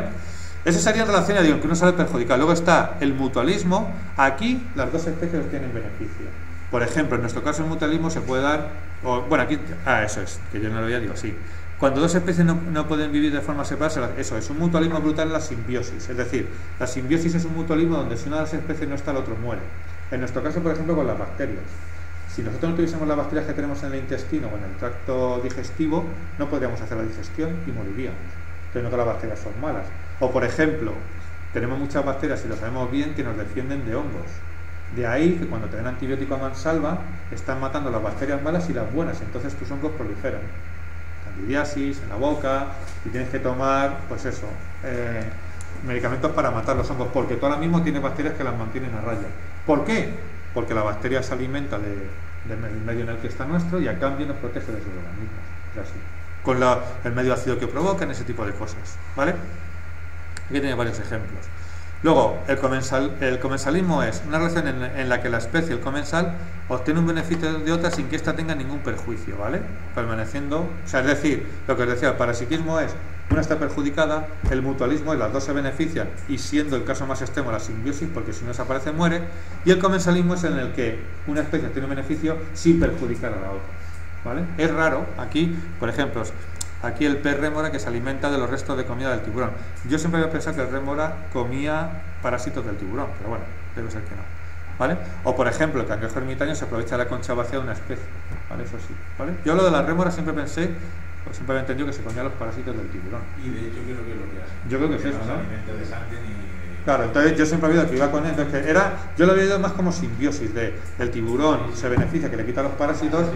Esa sería relación, ya digo, que uno sale perjudicado. Luego está el mutualismo. Aquí las dos especies tienen beneficio. Por ejemplo, en nuestro caso el mutualismo se puede dar, bueno, aquí, eso es, que yo no lo había digo, sí. Cuando dos especies no pueden vivir de forma separada, eso es un mutualismo brutal en la simbiosis. Es decir, la simbiosis es un mutualismo donde si una de las especies no está, el otro muere. En nuestro caso, por ejemplo, con las bacterias. Si nosotros no tuviésemos las bacterias que tenemos en el intestino o en el tracto digestivo, no podríamos hacer la digestión y moriríamos. Entonces, no todas las bacterias son malas. O, por ejemplo, tenemos muchas bacterias, y lo sabemos bien, que nos defienden de hongos. De ahí que cuando te den antibiótico a mansalva, están matando las bacterias malas y las buenas, entonces tus hongos proliferan. Candidiasis en la boca, y tienes que tomar, pues eso, medicamentos para matar los hongos, porque tú ahora mismo tienes bacterias que las mantienen a raya. ¿Por qué? Porque la bacteria se alimenta del medio en el que está nuestro y a cambio nos protege de sus organismos. Es así. Con el medio ácido que provocan, ese tipo de cosas. ¿Vale? Aquí tiene varios ejemplos. Luego, el comensalismo es una relación en la que la especie, el comensal, obtiene un beneficio de otra sin que ésta tenga ningún perjuicio, ¿vale? Permaneciendo, o sea, es decir, lo que os decía, el parasitismo es, una está perjudicada, el mutualismo es, las dos se benefician, y siendo el caso más extremo la simbiosis, porque si uno desaparece muere, y el comensalismo es en el que una especie tiene un beneficio sin perjudicar a la otra, ¿vale? Es raro, aquí, por ejemplo, aquí el pez rémora que se alimenta de los restos de comida del tiburón. Yo siempre había pensado que el rémora comía parásitos del tiburón, pero bueno, debe ser que no. ¿Vale? O por ejemplo, el cangrejo ermitaño se aprovecha de la concha vacía de una especie. ¿Vale? Eso sí. ¿Vale? Yo lo de la rémora siempre pensé, pues siempre había entendido que se comía los parásitos del tiburón. Y de hecho creo que es lo que hace. Yo creo que es eso, no ¿no? se alimenta de sangre ni... Claro, entonces yo siempre había oído que iba con él, entonces que yo lo había oído más como simbiosis, el tiburón se beneficia, que le quita los parásitos,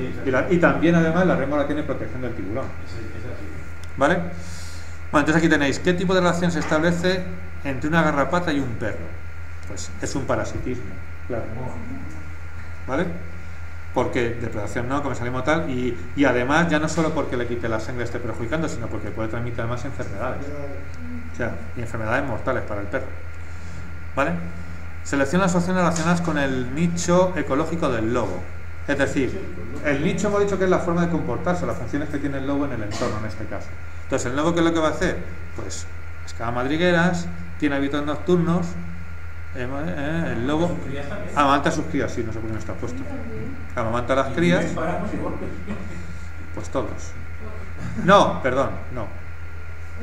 y también además la rémora tiene protección del tiburón. Es así. ¿Vale? Bueno, entonces aquí tenéis, ¿qué tipo de relación se establece entre una garrapata y un perro? Pues es un parasitismo, claro. ¿Vale? Porque depredación no, comensalismo tal, y además ya no solo porque le quite la sangre esté perjudicando, sino porque puede transmitir además enfermedades. O sea, y enfermedades mortales para el perro. ¿Vale? Selecciona las opciones relacionadas con el nicho ecológico del lobo. Es decir, el nicho hemos dicho que es la forma de comportarse, las funciones que tiene el lobo en el entorno en este caso. Entonces, ¿el lobo qué es lo que va a hacer? Pues excava madrigueras, tiene hábitos nocturnos, el lobo amamanta a sus crías, sí, no sé por qué no está puesto. Amamanta a las crías, pues todos. No, perdón, no.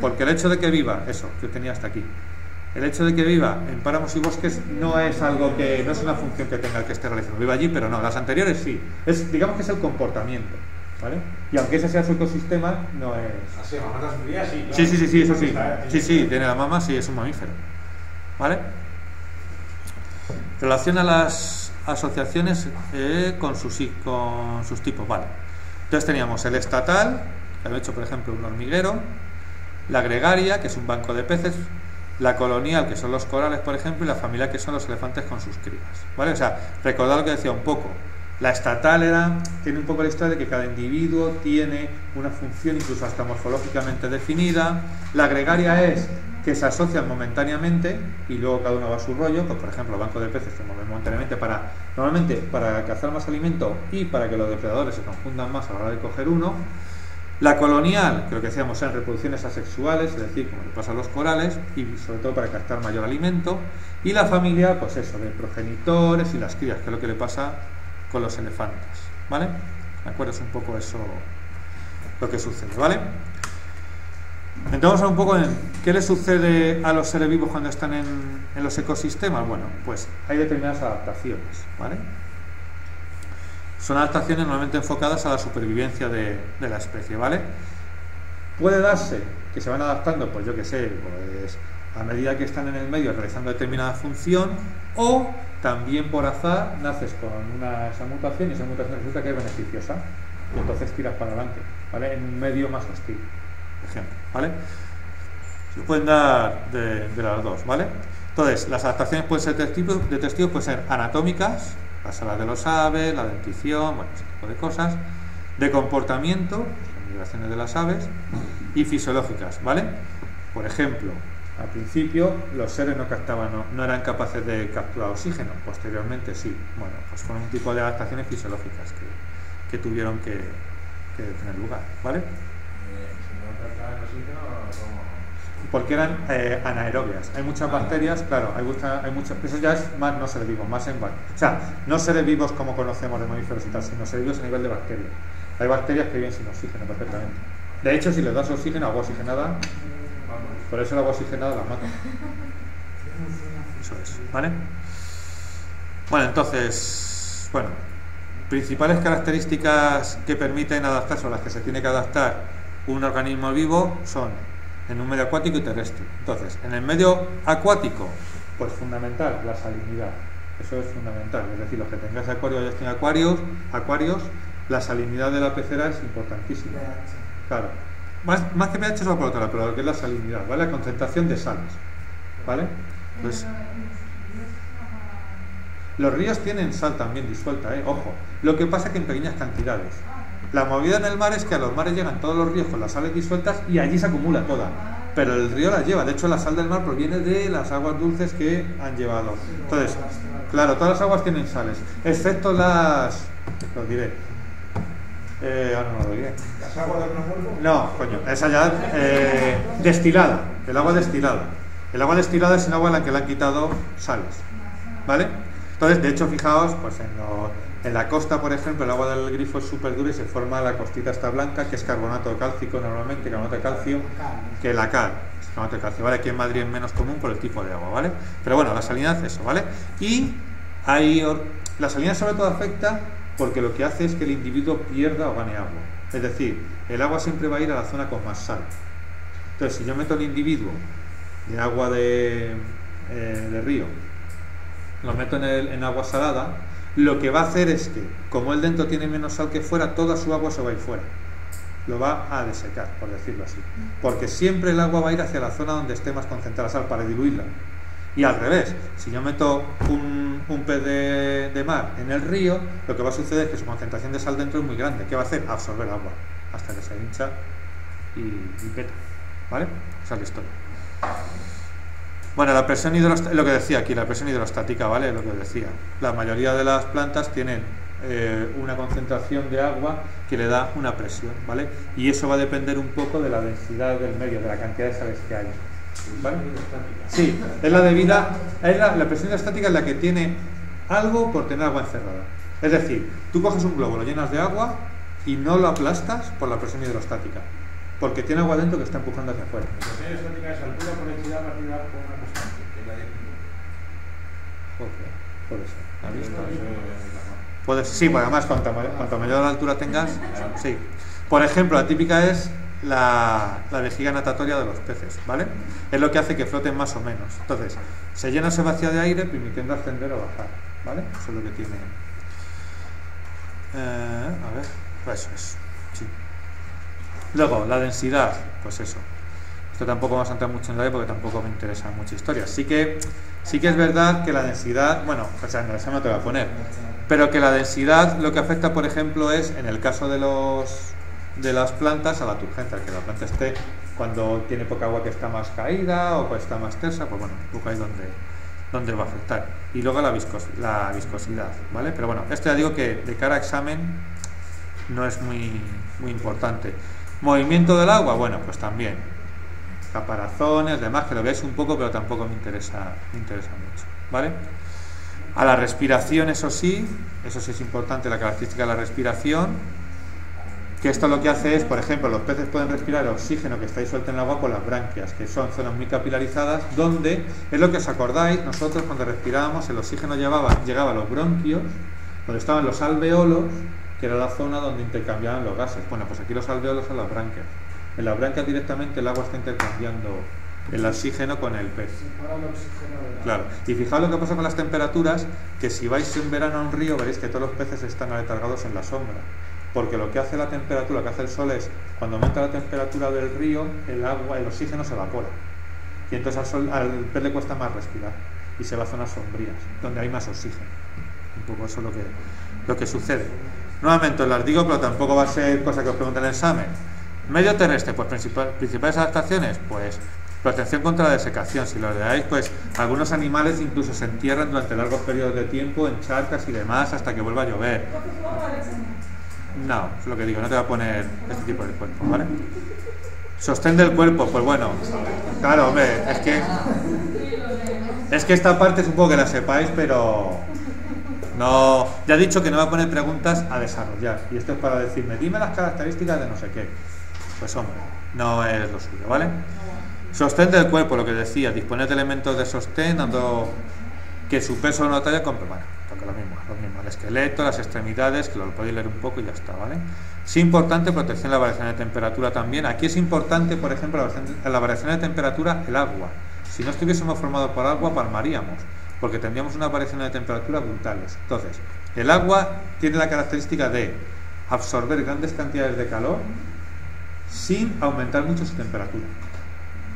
Porque el hecho de que viva, eso, que tenía hasta aquí, el hecho de que viva en páramos y bosques no es algo que, no es una función que tenga el que esté realizando. Viva allí, pero no, las anteriores sí. Digamos que es el comportamiento, ¿vale? Y aunque ese sea su ecosistema, no es... Así, mamá las crías, sí. Sí, eso sí. Sí, tiene la mama, sí, es un mamífero. ¿Vale? Relaciona las asociaciones con sus tipos, ¿vale? Entonces teníamos el estatal, que había hecho por ejemplo un hormiguero, la gregaria, que es un banco de peces, la colonial, que son los corales, por ejemplo, y la familiar, que son los elefantes con sus crías, ¿vale? O sea, recordad lo que decía un poco. La estatal tiene un poco la historia de que cada individuo tiene una función incluso hasta morfológicamente definida. La gregaria es que se asocian momentáneamente y luego cada uno va a su rollo, pues por ejemplo el banco de peces se mueve momentáneamente normalmente para cazar más alimento y para que los depredadores se confundan más a la hora de coger uno. La colonial, que lo que decíamos eran reproducciones asexuales, es decir, como le pasa a los corales, y sobre todo para captar mayor alimento. Y la familia, pues eso, de progenitores y las crías, que es lo que le pasa con los elefantes, ¿vale? ¿De acuerdo? Es un poco eso lo que sucede, ¿vale? Entramos un poco en qué le sucede a los seres vivos cuando están en los ecosistemas. Bueno, pues hay determinadas adaptaciones, ¿vale? Son adaptaciones normalmente enfocadas a la supervivencia de la especie, ¿vale? Puede darse que se van adaptando, pues yo que sé, pues a medida que están en el medio realizando determinada función, o también por azar naces con esa mutación y esa mutación resulta que es beneficiosa y entonces tiras para adelante, ¿vale? En un medio más hostil, por ejemplo, ¿vale? Se pueden dar de las dos, ¿vale? Entonces, las adaptaciones pueden ser de tres tipos, pueden ser anatómicas, las alas de los aves, la dentición, bueno, ese tipo de cosas, de comportamiento, las migraciones de las aves, y fisiológicas, ¿vale? Por ejemplo, al principio los seres no eran capaces de capturar oxígeno, posteriormente sí. Bueno, pues fueron un tipo de adaptaciones fisiológicas que tuvieron que tener lugar, ¿vale? Si no captaban oxígeno, ¿cómo? Porque eran anaerobias. Hay muchas bacterias, claro, hay muchas. Eso ya es más no seres vivos, más o sea, no seres vivos como conocemos de mamíferos y tal, sino seres vivos a nivel de bacterias. Hay bacterias que viven sin oxígeno perfectamente. De hecho, si les das oxígeno, agua oxigenada, por eso el agua oxigenada las mata. Eso es, ¿vale? Bueno, entonces, principales características que permiten adaptarse o las que se tiene que adaptar un organismo vivo son en un medio acuático y terrestre. Entonces, en el medio acuático, pues fundamental, la salinidad. Eso es fundamental. Es decir, los que tengáis acuarios, ya tienen acuarios, la salinidad de la pecera es importantísima. Claro. Más que pH, eso va por otro lado, pero lo que es la salinidad, ¿vale? La concentración de sales, ¿vale? Pues, los ríos tienen sal también disuelta, ojo. Lo que pasa es que en pequeñas cantidades. La movida en el mar es que a los mares llegan todos los ríos con las sales disueltas y allí se acumula toda. Pero el río la lleva. De hecho, la sal del mar proviene de las aguas dulces que han llevado. Entonces, claro, todas las aguas tienen sales, excepto las... Los diré. Ahora no lo diré. ¿Las aguas del Bromurgo? No, coño, esa ya destilada. El agua destilada. El agua destilada es el agua en la que le han quitado sales, ¿vale? Entonces, de hecho, fijaos, pues en la costa, por ejemplo, el agua del grifo es súper dura y se forma la costita esta blanca, que es carbonato cálcico normalmente, carbonato de calcio, que la cal, es carbonato de calcio, ¿vale? Aquí en Madrid es menos común por el tipo de agua, ¿vale? Pero bueno, la salinidad es eso, ¿vale? Y la salinidad sobre todo afecta porque lo que hace es que el individuo pierda o gane agua. Es decir, el agua siempre va a ir a la zona con más sal. Entonces, si yo meto el individuo de agua de río, lo meto en agua salada, lo que va a hacer es que, como él dentro tiene menos sal que fuera, toda su agua se va a ir fuera. Lo va a desecar, por decirlo así. Porque siempre el agua va a ir hacia la zona donde esté más concentrada la sal para diluirla. Y al revés, si yo meto un pez de mar en el río, lo que va a suceder es que su concentración de sal dentro es muy grande. ¿Qué va a hacer? Absorber agua hasta que se hincha y peta, ¿vale? Esa es la historia. Bueno, la presión hidrostática, lo que decía aquí, la presión hidrostática, ¿vale? Lo que decía. La mayoría de las plantas tienen una concentración de agua que le da una presión, ¿vale? Y eso va a depender un poco de la densidad del medio, de la cantidad de sales que hay, ¿vale? Sí, es la debida, la presión hidrostática es la que tiene algo por tener agua encerrada. Es decir, tú coges un globo, lo llenas de agua y no lo aplastas por la presión hidrostática, porque tiene agua dentro que está empujando hacia afuera. La presión hidrostática es altura por densidad partida por una constante, que es la de Puede ser. ¿Has visto? Sí, pues además cuanto mayor altura tengas, sí. Por ejemplo, la típica es la vejiga natatoria de los peces, ¿vale? Es lo que hace que floten más o menos. Entonces, se llena, se vacía de aire, permitiendo ascender o bajar, ¿vale? Eso es lo que tiene. A ver, pues eso es. Sí. Luego, la densidad, pues eso. Esto tampoco vamos a entrar mucho en detalle porque tampoco me interesa mucha historia. Sí que es verdad que la densidad, bueno, o sea, en el examen te lo voy a poner, pero que la densidad lo que afecta, por ejemplo, es, en el caso de las plantas, a la turgencia, que la planta esté, cuando tiene poca agua que está más caída o está más tersa, pues bueno, un poco ahí donde va a afectar. Y luego la viscosidad, ¿vale? Pero bueno, esto ya digo que de cara a examen no es muy importante. Movimiento del agua, bueno, pues también. Caparazones, demás, que lo veáis un poco, pero tampoco me interesa mucho, ¿vale? A la respiración, eso sí es importante, la característica de la respiración, que esto lo que hace es, por ejemplo, los peces pueden respirar el oxígeno que está disuelto en el agua por las branquias, que son zonas muy capilarizadas, donde, es lo que os acordáis, nosotros cuando respirábamos el oxígeno llegaba a los bronquios, donde estaban los alveolos, que era la zona donde intercambiaban los gases. Bueno, pues aquí los alveolos son las branquias. En las branquias directamente el agua está intercambiando el oxígeno con el pez. Claro. Y fijaos lo que pasa con las temperaturas, que si vais en verano a un río veréis que todos los peces están aletargados en la sombra. Porque lo que hace la temperatura, lo que hace el sol es, cuando aumenta la temperatura del río, el agua, el oxígeno se evapora. Y entonces al pez le cuesta más respirar. Y se va a zonas sombrías, donde hay más oxígeno. Un poco eso es lo que sucede. Nuevamente os las digo, pero tampoco va a ser cosa que os pregunten en el examen. Medio terrestre, pues principales adaptaciones, pues protección contra la desecación. Si lo leáis, pues algunos animales incluso se entierran durante largos periodos de tiempo en charcas y demás hasta que vuelva a llover. No, es lo que digo, no te va a poner este tipo de cuerpo, ¿vale? Sostén del cuerpo, pues bueno, claro, hombre, es que esta parte es un poco que la sepáis, pero no, ya he dicho que no va a poner preguntas a desarrollar, y esto es para decirme, dime las características de no sé qué. Pues hombre, no es lo suyo, ¿vale? Sostén del cuerpo, lo que decía, disponer de elementos de sostén, dando que su peso no talla con, bueno, porque lo mismo, el esqueleto, las extremidades, que lo podéis leer un poco y ya está, ¿vale? Es importante protección de la variación de temperatura también. Aquí es importante, por ejemplo, la variación de temperatura, el agua. Si no estuviésemos formados por agua, palmaríamos, porque tendríamos una variación de temperatura brutales. Entonces, el agua tiene la característica de absorber grandes cantidades de calor sin aumentar mucho su temperatura.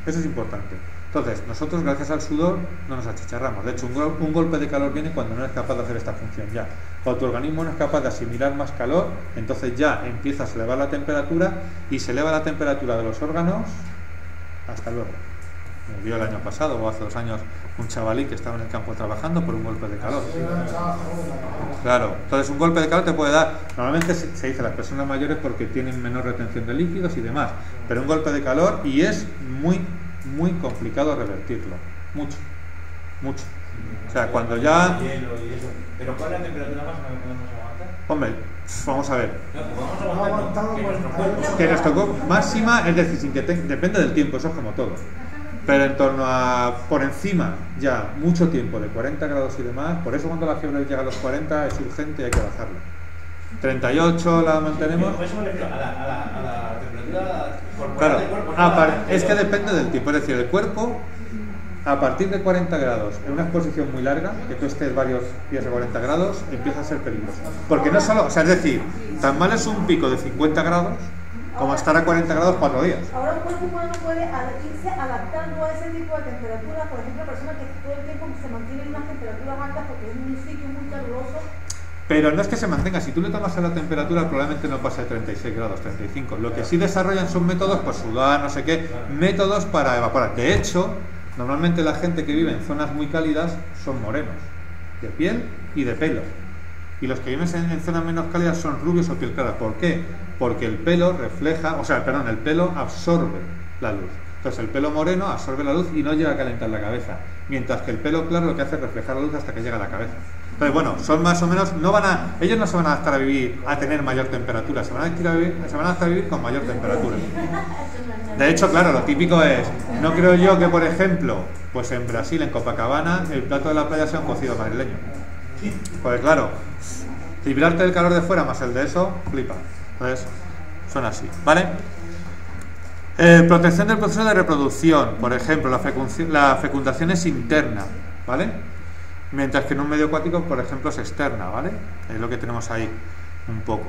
Eso es importante. Entonces, nosotros gracias al sudor no nos achicharramos. De hecho, un golpe de calor viene cuando no eres capaz de hacer esta función ya. Cuando tu organismo no es capaz de asimilar más calor, entonces ya empiezas a elevar la temperatura y se eleva la temperatura de los órganos hasta luego. Me vio el año pasado o hace 2 años un chavalí que estaba en el campo trabajando por un golpe de calor. Claro, entonces un golpe de calor te puede dar, normalmente se dice a las personas mayores porque tienen menor retención de líquidos y demás, pero un golpe de calor y es muy complicado revertirlo, mucho. O sea, cuando ya... ¿Pero cuál es la temperatura máxima que podemos aguantar? Hombre, vamos a ver. No, podemos aguantar Que nuestro cuerpo máxima, es decir, depende del tiempo, eso es como todo. Pero en torno a, por encima, ya mucho tiempo, de 40 grados y demás, por eso cuando la fiebre llega a los 40 es urgente y hay que bajarla. 38 la mantenemos. Eso me refiero a la temperatura corporal Claro, del cuerpo. es que depende del tiempo, es decir, el cuerpo a partir de 40 grados en una exposición muy larga, que tú estés varios días de 40 grados, empieza a ser peligroso. Porque no solo, o sea, es decir, tan mal es un pico de 50 grados como estar a 40 grados 4 días. Ahora el cuerpo humano puede irse adaptando a ese tipo de temperatura. Por ejemplo, personas que todo el tiempo se mantienen en unas temperaturas altas porque es un sitio muy caluroso. Pero no es que se mantenga, si tú le tomas a la temperatura probablemente no pase de 36 grados, 35. Lo que sí desarrollan son métodos, pues sudar, no sé qué, métodos para evaporar. De hecho, normalmente la gente que vive en zonas muy cálidas son morenos, de piel y de pelo. Y los que viven en zonas menos cálidas son rubios o piel clara. ¿Por qué? Porque el pelo refleja, el pelo absorbe la luz. Entonces el pelo moreno absorbe la luz y no llega a calentar la cabeza. Mientras que el pelo claro lo que hace es reflejar la luz hasta que llega a la cabeza. Entonces bueno, son más o menos, ellos no se van a adaptar a vivir a tener mayor temperatura, se van a adaptar a vivir con mayor temperatura. De hecho, claro, lo típico es, no creo yo que por ejemplo, pues en Brasil, en Copacabana, el plato de la playa sea un cocido madrileño. Pues claro, librarte del calor de fuera más el de eso, flipa. Entonces, son así, ¿vale? Protección del proceso de reproducción, por ejemplo, la fecundación es interna, ¿vale? Mientras que en un medio acuático, por ejemplo, es externa, ¿vale? Es lo que tenemos ahí, un poco.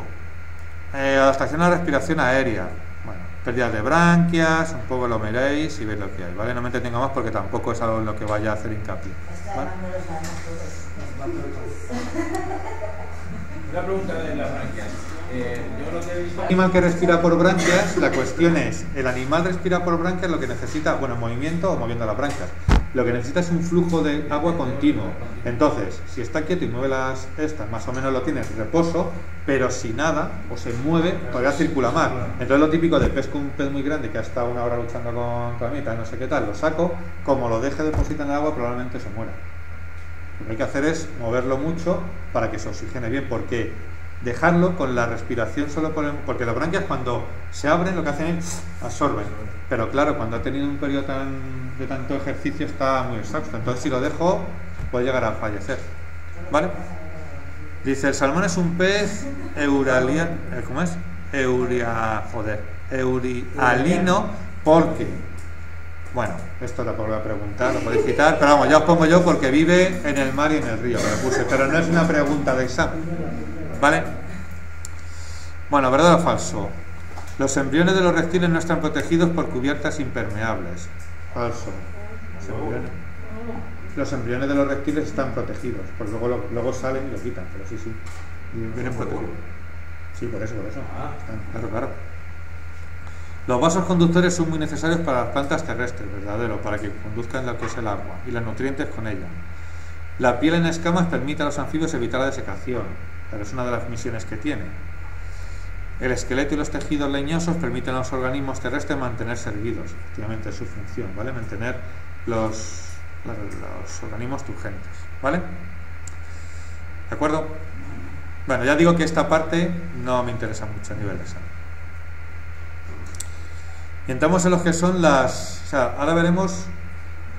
Adaptación a la respiración aérea, bueno, pérdida de branquias, un poco lo miréis y veis lo que hay, ¿vale? No me entretengo más porque tampoco es algo en lo que vaya a hacer hincapié, ¿vale? Una pregunta de las branquias. Yo lo que he visto... El animal que respira por branquias, la cuestión es, el animal respira por branquias lo que necesita, bueno, movimiento o moviendo las branquias. Lo que necesita es un flujo de agua continuo. Entonces, si está quieto y mueve estas, más o menos lo tiene en reposo, pero si nada o se mueve, todavía circula más. Entonces lo típico de pesco un pez muy grande que ha estado una hora luchando con mí, no sé qué tal, lo saco, como lo deje depositar en el agua probablemente se muera. Lo que hay que hacer es moverlo mucho para que se oxigene bien, porque dejarlo con la respiración solo porque las branquias cuando se abren lo que hacen es absorben, pero claro, cuando ha tenido un periodo de tanto ejercicio está muy exhausto, entonces si lo dejo puede llegar a fallecer, ¿vale? Dice, el salmón es un pez ¿cómo es? Eurialino, porque, bueno, esto tampoco lo voy a preguntar, lo podéis citar, pero vamos, ya os pongo yo porque vive en el mar y en el río, que lo puse, pero no es una pregunta de examen, ¿vale? Bueno, ¿verdad o falso? Los embriones de los reptiles no están protegidos por cubiertas impermeables. Falso. Los embriones de los reptiles están protegidos, pues luego salen y lo quitan, pero sí, vienen protegidos. Sí, por eso. Claro. Los vasos conductores son muy necesarios para las plantas terrestres, verdadero, para que conduzcan lo que es el agua y los nutrientes con ella. La piel en escamas permite a los anfibios evitar la desecación, pero es una de las misiones que tiene. El esqueleto y los tejidos leñosos permiten a los organismos terrestres mantenerse erguidos, efectivamente es su función, ¿vale? Mantener los organismos turgentes, ¿vale? ¿De acuerdo? Bueno, ya digo que esta parte no me interesa mucho a nivel de examen. Y entramos en lo que son ahora veremos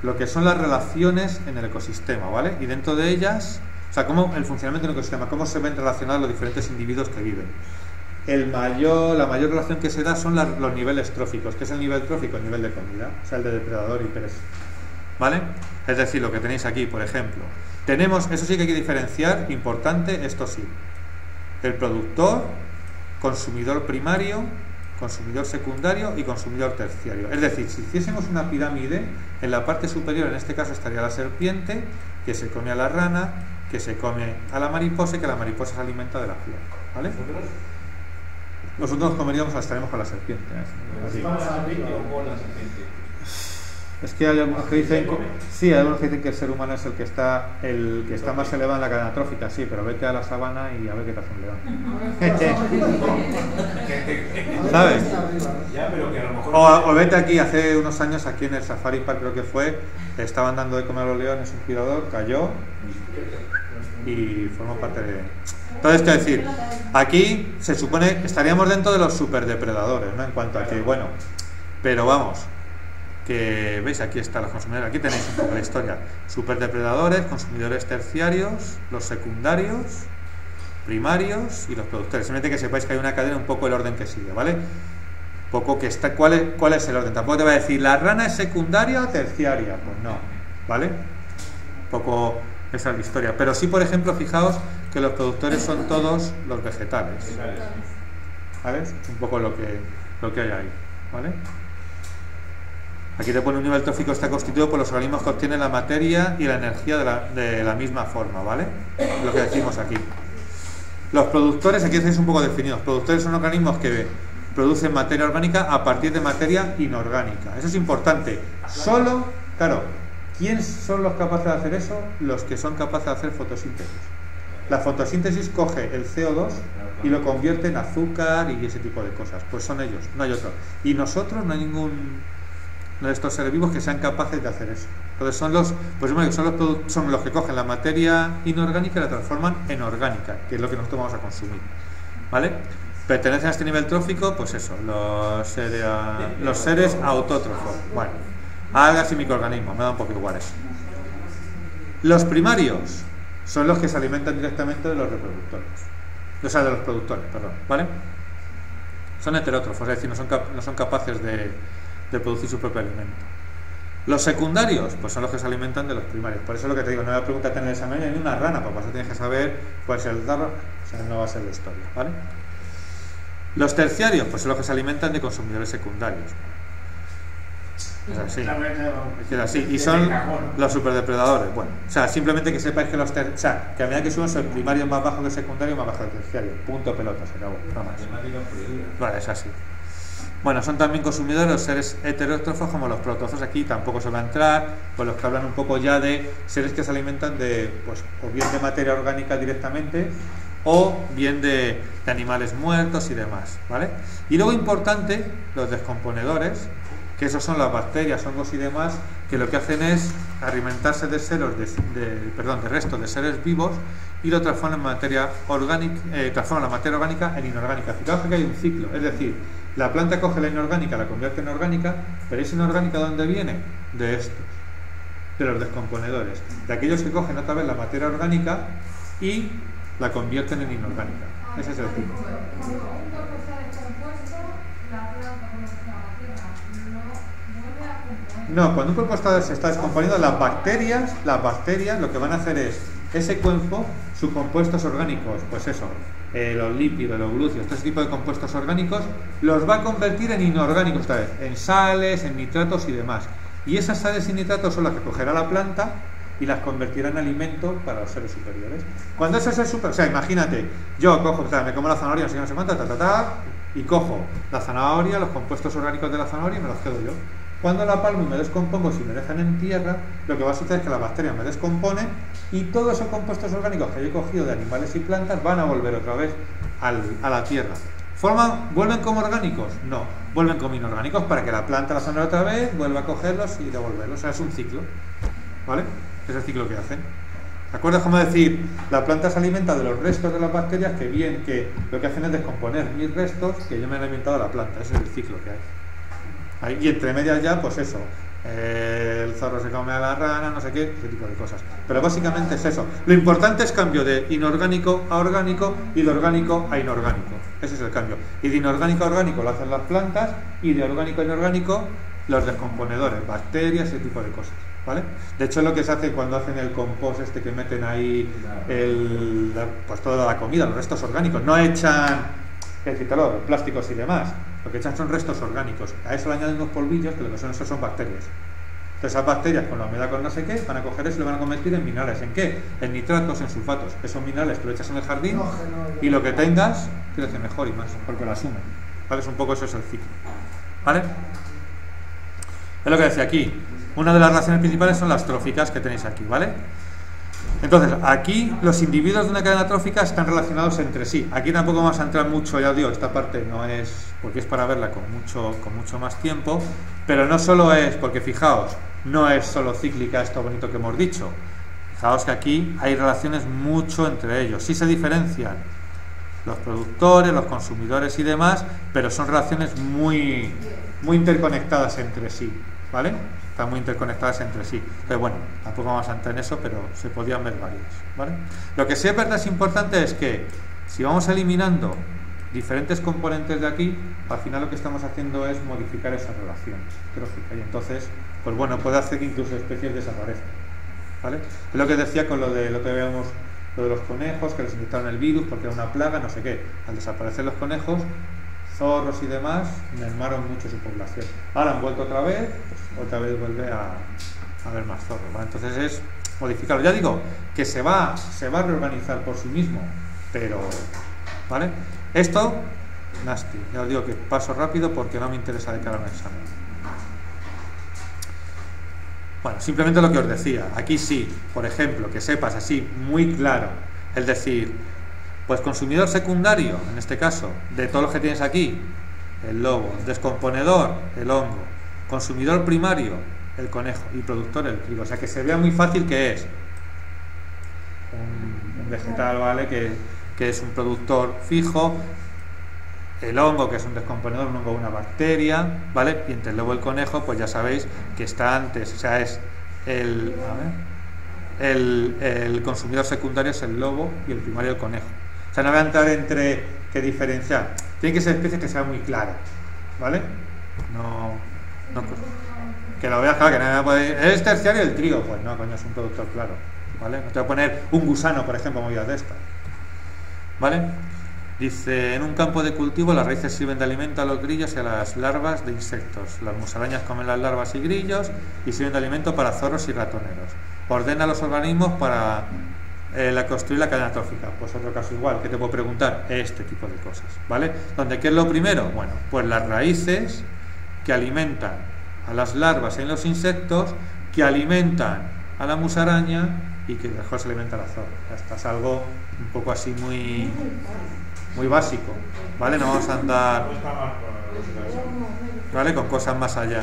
lo que son las relaciones en el ecosistema, ¿vale? Y dentro de ellas, cómo el funcionamiento del ecosistema, cómo se ven relacionados los diferentes individuos que viven. La mayor relación que se da son los niveles tróficos. ¿Qué es el nivel trófico? El nivel de comida, o sea, el de depredador y presa, ¿vale? Es decir, lo que tenéis aquí, por ejemplo. Tenemos, eso sí que hay que diferenciar, importante, esto sí. El productor, consumidor primario, consumidor secundario y consumidor terciario. Es decir, si hiciésemos una pirámide, en la parte superior, en este caso, estaría la serpiente, que se come a la rana, que se come a la mariposa y que la mariposa se alimenta de la flor, ¿vale? Nosotros estaremos con la serpiente. Así. Es que hay algunos que dicen, sí, hay algunos que dicen que el ser humano es el que está más elevado en la cadena trófica, sí, pero vete a la sabana y a ver qué te hace un león. ¿Sabes? O vete aquí, hace unos años aquí en el Safari Park creo que fue, estaban dando de comer a los leones, un cuidador cayó y formó parte de... Entonces, quiero decir, aquí se supone que estaríamos dentro de los superdepredadores, ¿no? En cuanto a que, bueno, pero vamos, que veis, aquí está los consumidores, aquí tenéis un poco la historia, superdepredadores, consumidores terciarios, los secundarios, primarios y los productores. Simplemente que sepáis que hay una cadena, un poco el orden que sigue, ¿vale? Poco que está, ¿cuál es el orden? Tampoco te va a decir, ¿la rana es secundaria o terciaria? Pues no, ¿vale? Poco esa es la historia. Pero sí, por ejemplo, fijaos que los productores son todos los vegetales, ¿vale? Un poco lo que hay ahí, ¿vale? Aquí te pone un nivel trófico, está constituido por los organismos que obtienen la materia y la energía de la misma forma, ¿vale? Lo que decimos aquí. Los productores, aquí estáis un poco definidos. Los productores son organismos que producen materia orgánica a partir de materia inorgánica. Eso es importante. Solo, claro, ¿quién son los capaces de hacer eso? Los que son capaces de hacer fotosíntesis. La fotosíntesis coge el CO2 y lo convierte en azúcar y ese tipo de cosas. Pues son ellos, no hay otro. Y nosotros no hay ningún de estos seres vivos que sean capaces de hacer eso. Entonces son los que cogen la materia inorgánica y la transforman en orgánica, que es lo que nosotros vamos a consumir, ¿vale? Pertenecen a este nivel trófico, pues eso, los seres autótrofos. Bueno, algas y microorganismos, me da un poco igual eso. Los primarios son los que se alimentan directamente de los reproductores, o sea, de los productores, perdón, ¿vale? Son heterótrofos, es decir, no son capaces de producir su propio alimento. Los secundarios, pues son los que se alimentan de los primarios. Por eso es lo que te digo, no me pregunta tener el examen ni una rana, porque eso tienes que saber cuál es el dato, o sea, no va a ser la historia, ¿vale? Los terciarios, pues son los que se alimentan de consumidores secundarios. Es así. Y son los superdepredadores. Bueno, o sea, simplemente que sepáis que que a medida que suben, el primario es más bajo que el secundario, más bajo que el terciario. Punto, pelota, se acabó. No más. Vale, es así. Bueno, son también consumidores los seres heterótrofos como los protozoos. Aquí tampoco se va a entrar, pues los que hablan un poco ya de seres que se alimentan de, pues, o bien de materia orgánica directamente, o bien de animales muertos y demás, ¿vale? Y luego importante, los descomponedores, que esos son las bacterias, hongos y demás, que lo que hacen es alimentarse de restos de seres vivos y lo transforman en materia orgánica, transforman la materia orgánica en inorgánica. Fijaos que hay un ciclo, es decir, la planta coge la inorgánica, la convierte en orgánica, pero esa inorgánica ¿de dónde viene? De estos, de los descomponedores, de aquellos que cogen otra vez la materia orgánica y la convierten en inorgánica. Ese es el ciclo. No, cuando un cuerpo se está descomponiendo, las bacterias lo que van a hacer es ese cuerpo, sus compuestos orgánicos, pues eso, los lípidos, los glúcidos, todo ese tipo de compuestos orgánicos, los va a convertir en inorgánicos otra vez, en sales, en nitratos y demás. Y esas sales y nitratos son las que cogerá la planta y las convertirá en alimento para los seres superiores. Cuando ese ser superior, o sea, imagínate, yo cojo, o sea, me como la zanahoria, no sé qué, no sé cuánto, y cojo la zanahoria, los compuestos orgánicos de la zanahoria y me los quedo yo. Cuando la palmo y me descompongo, si me dejan en tierra, lo que va a suceder es que las bacterias me descomponen y todos esos compuestos orgánicos que yo he cogido de animales y plantas van a volver otra vez a la tierra. ¿Vuelven como orgánicos? No, vuelven como inorgánicos para que la planta la zanahoria otra vez, vuelva a cogerlos y devolverlos. O sea, es un ciclo, ¿vale? Es el ciclo que hacen. ¿De acuerdo? Es como decir, la planta se alimenta de los restos de las bacterias que lo que hacen es descomponer mis restos que yo me he alimentado de la planta. Ese es el ciclo que hay. Y entre medias ya, pues eso, el zorro se come a la rana, no sé qué, ese tipo de cosas. Pero básicamente es eso. Lo importante es cambio de inorgánico a orgánico y de orgánico a inorgánico. Ese es el cambio. Y de inorgánico a orgánico lo hacen las plantas y de orgánico a inorgánico los descomponedores, bacterias, ese tipo de cosas, ¿vale? De hecho, es lo que se hace cuando hacen el compost que meten ahí pues toda la comida, los restos orgánicos. No echan plásticos y demás. Lo que echan son restos orgánicos. A eso le añaden unos polvillos que lo que son esos son bacterias. Entonces esas bacterias con la humedad con no sé qué van a coger eso y lo van a convertir en minerales. ¿En qué? En nitratos, en sulfatos. Esos minerales tú lo echas en el jardín y lo que tengas crece mejor y más, porque lo asume. ¿Vale? Es un poco eso es el ciclo. ¿Vale? Es lo que decía aquí. Una de las relaciones principales son las tróficas que tenéis aquí, ¿vale? Entonces, aquí los individuos de una cadena trófica están relacionados entre sí. Aquí tampoco vamos a entrar mucho, ya os digo, esta parte no es, porque es para verla con mucho más tiempo, pero no solo es, porque fijaos, no es solo cíclica esto bonito que hemos dicho. Fijaos que aquí hay relaciones mucho entre ellos. Sí se diferencian los productores, los consumidores y demás, pero son relaciones muy interconectadas entre sí, ¿vale? Están muy interconectadas entre sí. Pero bueno, tampoco vamos a entrar en eso, pero se podían ver varias, ¿vale? Lo que sí es verdad es importante es que si vamos eliminando diferentes componentes de aquí, al final lo que estamos haciendo es modificar esa relación trófica y entonces, pues bueno, puede hacer que incluso especies desaparezcan, ¿vale? Es lo que decía con lo de lo que veíamos, lo de los conejos, que les inyectaron el virus porque era una plaga, no sé qué. Al desaparecer los conejos, zorros y demás, mermaron mucho su población. Ahora han vuelto otra vez, pues otra vez vuelve a haber más zorros, ¿vale? Entonces es modificarlo. Ya digo que se va a reorganizar por sí mismo, pero, ¿vale? Esto, nasty. Ya os digo que paso rápido porque no me interesa de cara a un examen. Bueno, simplemente lo que os decía. Aquí sí, por ejemplo, que sepas así muy claro, es decir, pues consumidor secundario, en este caso, de todos los que tienes aquí, el lobo, descomponedor, el hongo, consumidor primario, el conejo, y productor, el trigo. O sea, que se vea muy fácil que es un vegetal, ¿vale? Que es un productor fijo, el hongo, que es un descomponedor, un hongo, una bacteria, ¿vale? Y entre el lobo y el conejo, pues ya sabéis que está antes, o sea, es el consumidor secundario es el lobo y el primario el conejo. O sea, no voy a entrar entre qué diferenciar. Tiene que ser especies que sean muy claras, ¿vale? No que lo veas claro, que no me va a poder... ¿Es terciario el trigo? Pues no, coño, es un productor claro, ¿vale? No te voy a poner un gusano, por ejemplo, movidas de estas, ¿vale? Dice, en un campo de cultivo las raíces sirven de alimento a los grillos y a las larvas de insectos. Las musarañas comen las larvas y grillos y sirven de alimento para zorros y ratoneros. Ordena los organismos para construir la cadena trófica. Pues otro caso igual, que te puedo preguntar este tipo de cosas, ¿vale? Donde, ¿qué es lo primero? Bueno, pues las raíces que alimentan a las larvas en los insectos, que alimentan a la musaraña y que mejor se alimenta la zorra. Esto es algo un poco así muy básico, ¿vale? No vamos a andar, ¿vale?, con cosas más allá.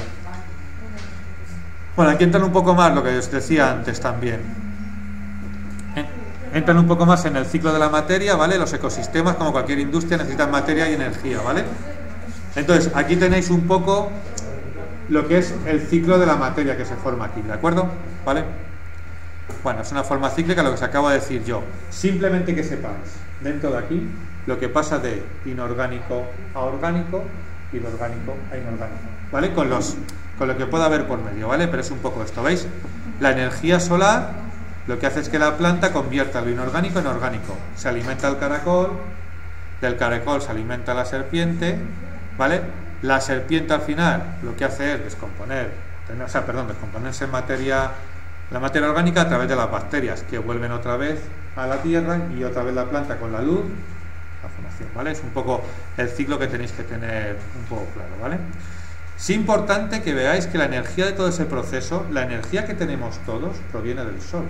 Bueno, aquí entran un poco más lo que os decía antes también. Entran un poco más en el ciclo de la materia, ¿vale? Los ecosistemas, como cualquier industria, necesitan materia y energía, ¿vale? Entonces, aquí tenéis un poco lo que es el ciclo de la materia que se forma aquí, ¿de acuerdo? ¿Vale? Bueno, es una forma cíclica lo que os acabo de decir yo. Simplemente que sepáis, dentro de aquí, lo que pasa de inorgánico a orgánico y de orgánico a inorgánico, ¿vale? Con lo que pueda haber por medio, ¿vale? Pero es un poco esto, ¿veis? La energía solar lo que hace es que la planta convierta lo inorgánico en orgánico. Se alimenta el caracol, del caracol se alimenta la serpiente, ¿vale? La serpiente al final lo que hace es descomponerse en materia, la materia orgánica a través de las bacterias, que vuelven otra vez a la tierra y otra vez la planta con la luz, la formación, ¿vale? Es un poco el ciclo que tenéis que tener un poco claro, ¿vale? Es importante que veáis que la energía de todo ese proceso, la energía que tenemos todos, proviene del Sol.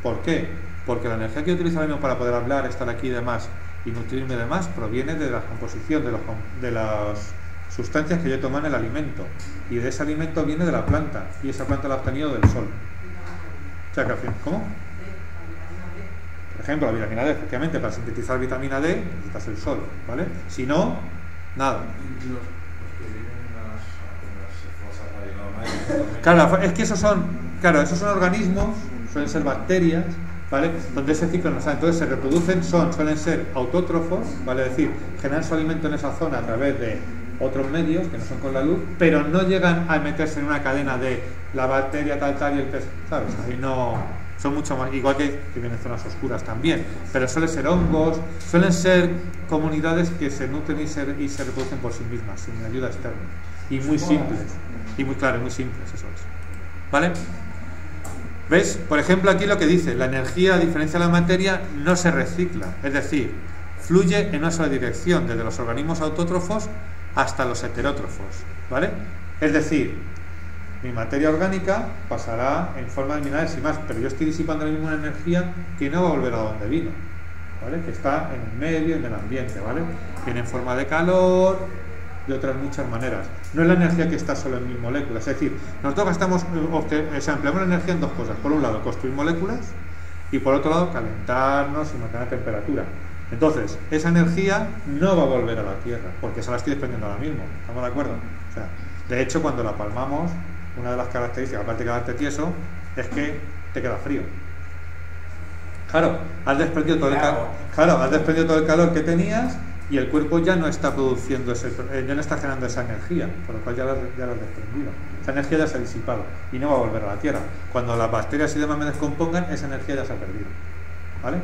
¿Por qué? Porque la energía que yo utilizo ahora mismo para poder hablar, estar aquí y demás, y nutrirme y demás, proviene de la composición, de las sustancias que yo tomo en el alimento. Y de ese alimento viene de la planta, y esa planta la ha obtenido del Sol. O sea que al fin, ¿cómo? Por ejemplo, la vitamina D, efectivamente, para sintetizar vitamina D necesitas el Sol, ¿vale? Si no, nada. Claro, es que esos son organismos, suelen ser bacterias, ¿vale? Donde ese ciclo no sale. Entonces se reproducen, suelen ser autótrofos, ¿vale? Es decir, generan su alimento en esa zona a través de otros medios que no son con la luz, pero no llegan a meterse en una cadena de la bacteria tal y el pez, ¿sabes? Ahí no, son mucho más, igual que vienen zonas oscuras también, pero suelen ser hongos, suelen ser comunidades que se nutren y se reproducen por sí mismas, sin ayuda externa, y muy simples, y muy claro, muy simples, eso es, ¿vale? ¿Ves? Por ejemplo, aquí lo que dice, la energía, a diferencia de la materia, no se recicla, es decir, fluye en una sola dirección, desde los organismos autótrofos hasta los heterótrofos, ¿vale? Es decir, mi materia orgánica pasará en forma de minerales y más, pero yo estoy disipando ahora mismo una energía que no va a volver a donde vino, ¿vale? Que está en el medio, en el ambiente, ¿vale? Viene en forma de calor, de otras muchas maneras. No es la energía que está solo en mis moléculas, es decir, nosotros gastamos, empleamos la energía en dos cosas. Por un lado, construir moléculas, y por otro lado, calentarnos y mantener la temperatura. Entonces, esa energía no va a volver a la Tierra, porque se la estoy desprendiendo ahora mismo, ¿estamos de acuerdo? O sea, de hecho, cuando la palmamos, una de las características, aparte de quedarte tieso, es que te queda frío. Claro, has desprendido todo el calor que tenías, y el cuerpo ya no está produciendo ya no está generando esa energía, por lo cual ya la has desprendido. Esa energía ya se ha disipado y no va a volver a la Tierra. Cuando las bacterias y demás me descompongan, esa energía ya se ha perdido, ¿vale?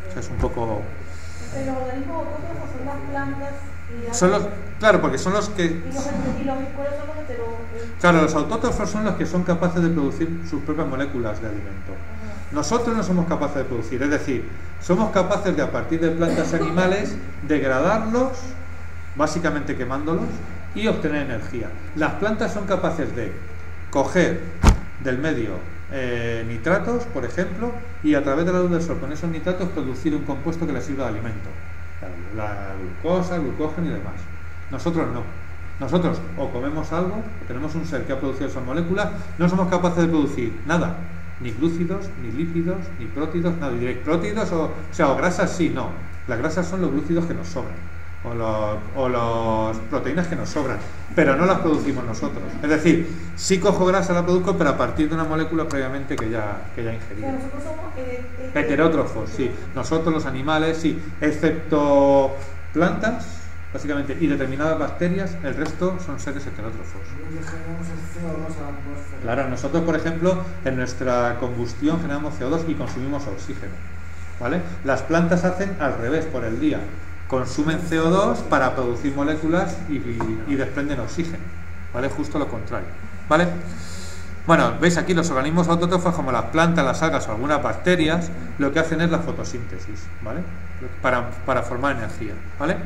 Eso es un poco... Pero los organismos autótrofos son las plantas claro, porque son los que... ¿Cuáles son los heterótrofos? Claro, los autótrofos son los que son capaces de producir sus propias moléculas de alimento. Nosotros no somos capaces de producir, es decir, somos capaces de, a partir de plantas y animales, degradarlos, básicamente quemándolos, y obtener energía. Las plantas son capaces de coger del medio nitratos, por ejemplo, y a través de la luz del sol, con esos nitratos, producir un compuesto que les sirva de alimento. La glucosa, glucógeno y demás. Nosotros no. Nosotros o comemos algo, o tenemos un ser que ha producido esas moléculas, no somos capaces de producir nada. Ni glúcidos, ni lípidos, ni prótidos, nada. Prótidos o grasas sí, no. Las grasas son los glúcidos que nos sobran, o las proteínas que nos sobran, pero no las producimos nosotros. Es decir, sí cojo grasa, la produzco, pero a partir de una molécula previamente que ya he ingerido. Nosotros somos heterótrofos, sí. Nosotros los animales, sí. Excepto plantas, básicamente, y determinadas bacterias, el resto son seres heterótrofos. Claro, nosotros, por ejemplo, en nuestra combustión generamos CO2 y consumimos oxígeno, ¿vale? Las plantas hacen al revés por el día. Consumen CO2 para producir moléculas y desprenden oxígeno, ¿vale? Justo lo contrario, ¿vale? Bueno, veis aquí los organismos autótrofos como las plantas, las algas o algunas bacterias, lo que hacen es la fotosíntesis, ¿vale? Para formar energía, ¿vale?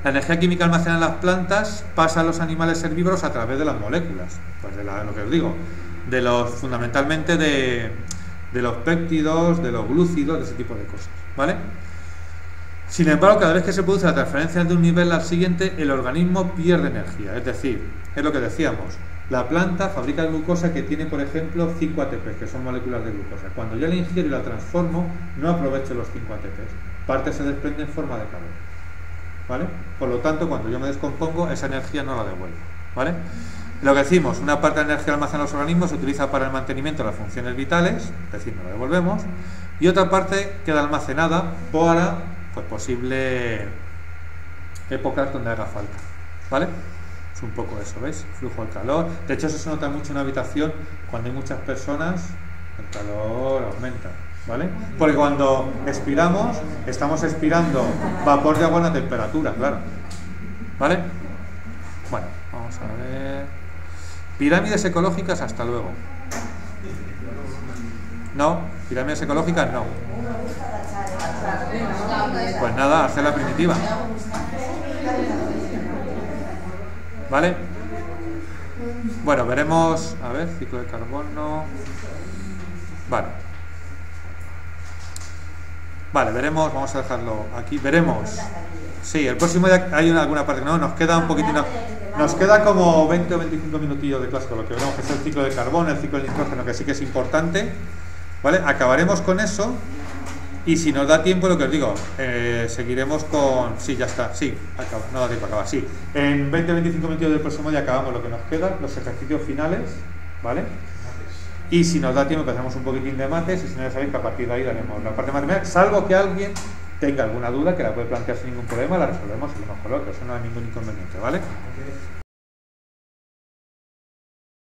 La energía química almacenada en las plantas pasa a los animales herbívoros a través de las moléculas, pues de lo que os digo, fundamentalmente de los péptidos, de los glúcidos, de ese tipo de cosas, ¿vale? Sin embargo, cada vez que se produce la transferencia de un nivel al siguiente, el organismo pierde energía, es decir, es lo que decíamos, la planta fabrica glucosa que tiene, por ejemplo, 5 ATP, que son moléculas de glucosa. Cuando yo la ingiero y la transformo, no aprovecho los 5 ATP, parte se desprende en forma de calor, ¿vale? Por lo tanto, cuando yo me descompongo, esa energía no la devuelvo, ¿vale? Lo que decimos, una parte de la energía almacenada en los organismos se utiliza para el mantenimiento de las funciones vitales, es decir, no la devolvemos, y otra parte queda almacenada para pues posibles épocas donde haga falta, ¿vale? Es un poco eso, ¿veis? Flujo de calor. De hecho, eso se nota mucho en una habitación cuando hay muchas personas, el calor aumenta, ¿vale? Porque cuando expiramos, estamos expirando vapor de agua a una temperatura, claro, ¿vale? Bueno, vamos a ver. Pirámides ecológicas, hasta luego. No, pirámides ecológicas no. Pues nada, hacer la primitiva. ¿Vale? Bueno, veremos. A ver, ciclo de carbono. Vale. Vale, veremos. Vamos a dejarlo aquí. Veremos. Sí, el próximo día hay alguna parte. No, nos queda un poquitino. Nos queda como 20 o 25 minutillos de clase. Lo que veremos que es el ciclo de carbono, el ciclo de nitrógeno, que sí que es importante. ¿Vale? Acabaremos con eso. Y si nos da tiempo, lo que os digo, seguiremos con... Sí, ya está, sí, acaba, no da tiempo a acabar, sí. En 20-25 minutos del próximo día acabamos lo que nos queda, los ejercicios finales, ¿vale? Y si nos da tiempo, empezamos un poquitín de mates, y si no, ya sabéis que a partir de ahí daremos la parte matemática, salvo que alguien tenga alguna duda, que la puede plantear sin ningún problema, la resolvemos y lo mejor, que eso no hay ningún inconveniente, ¿vale?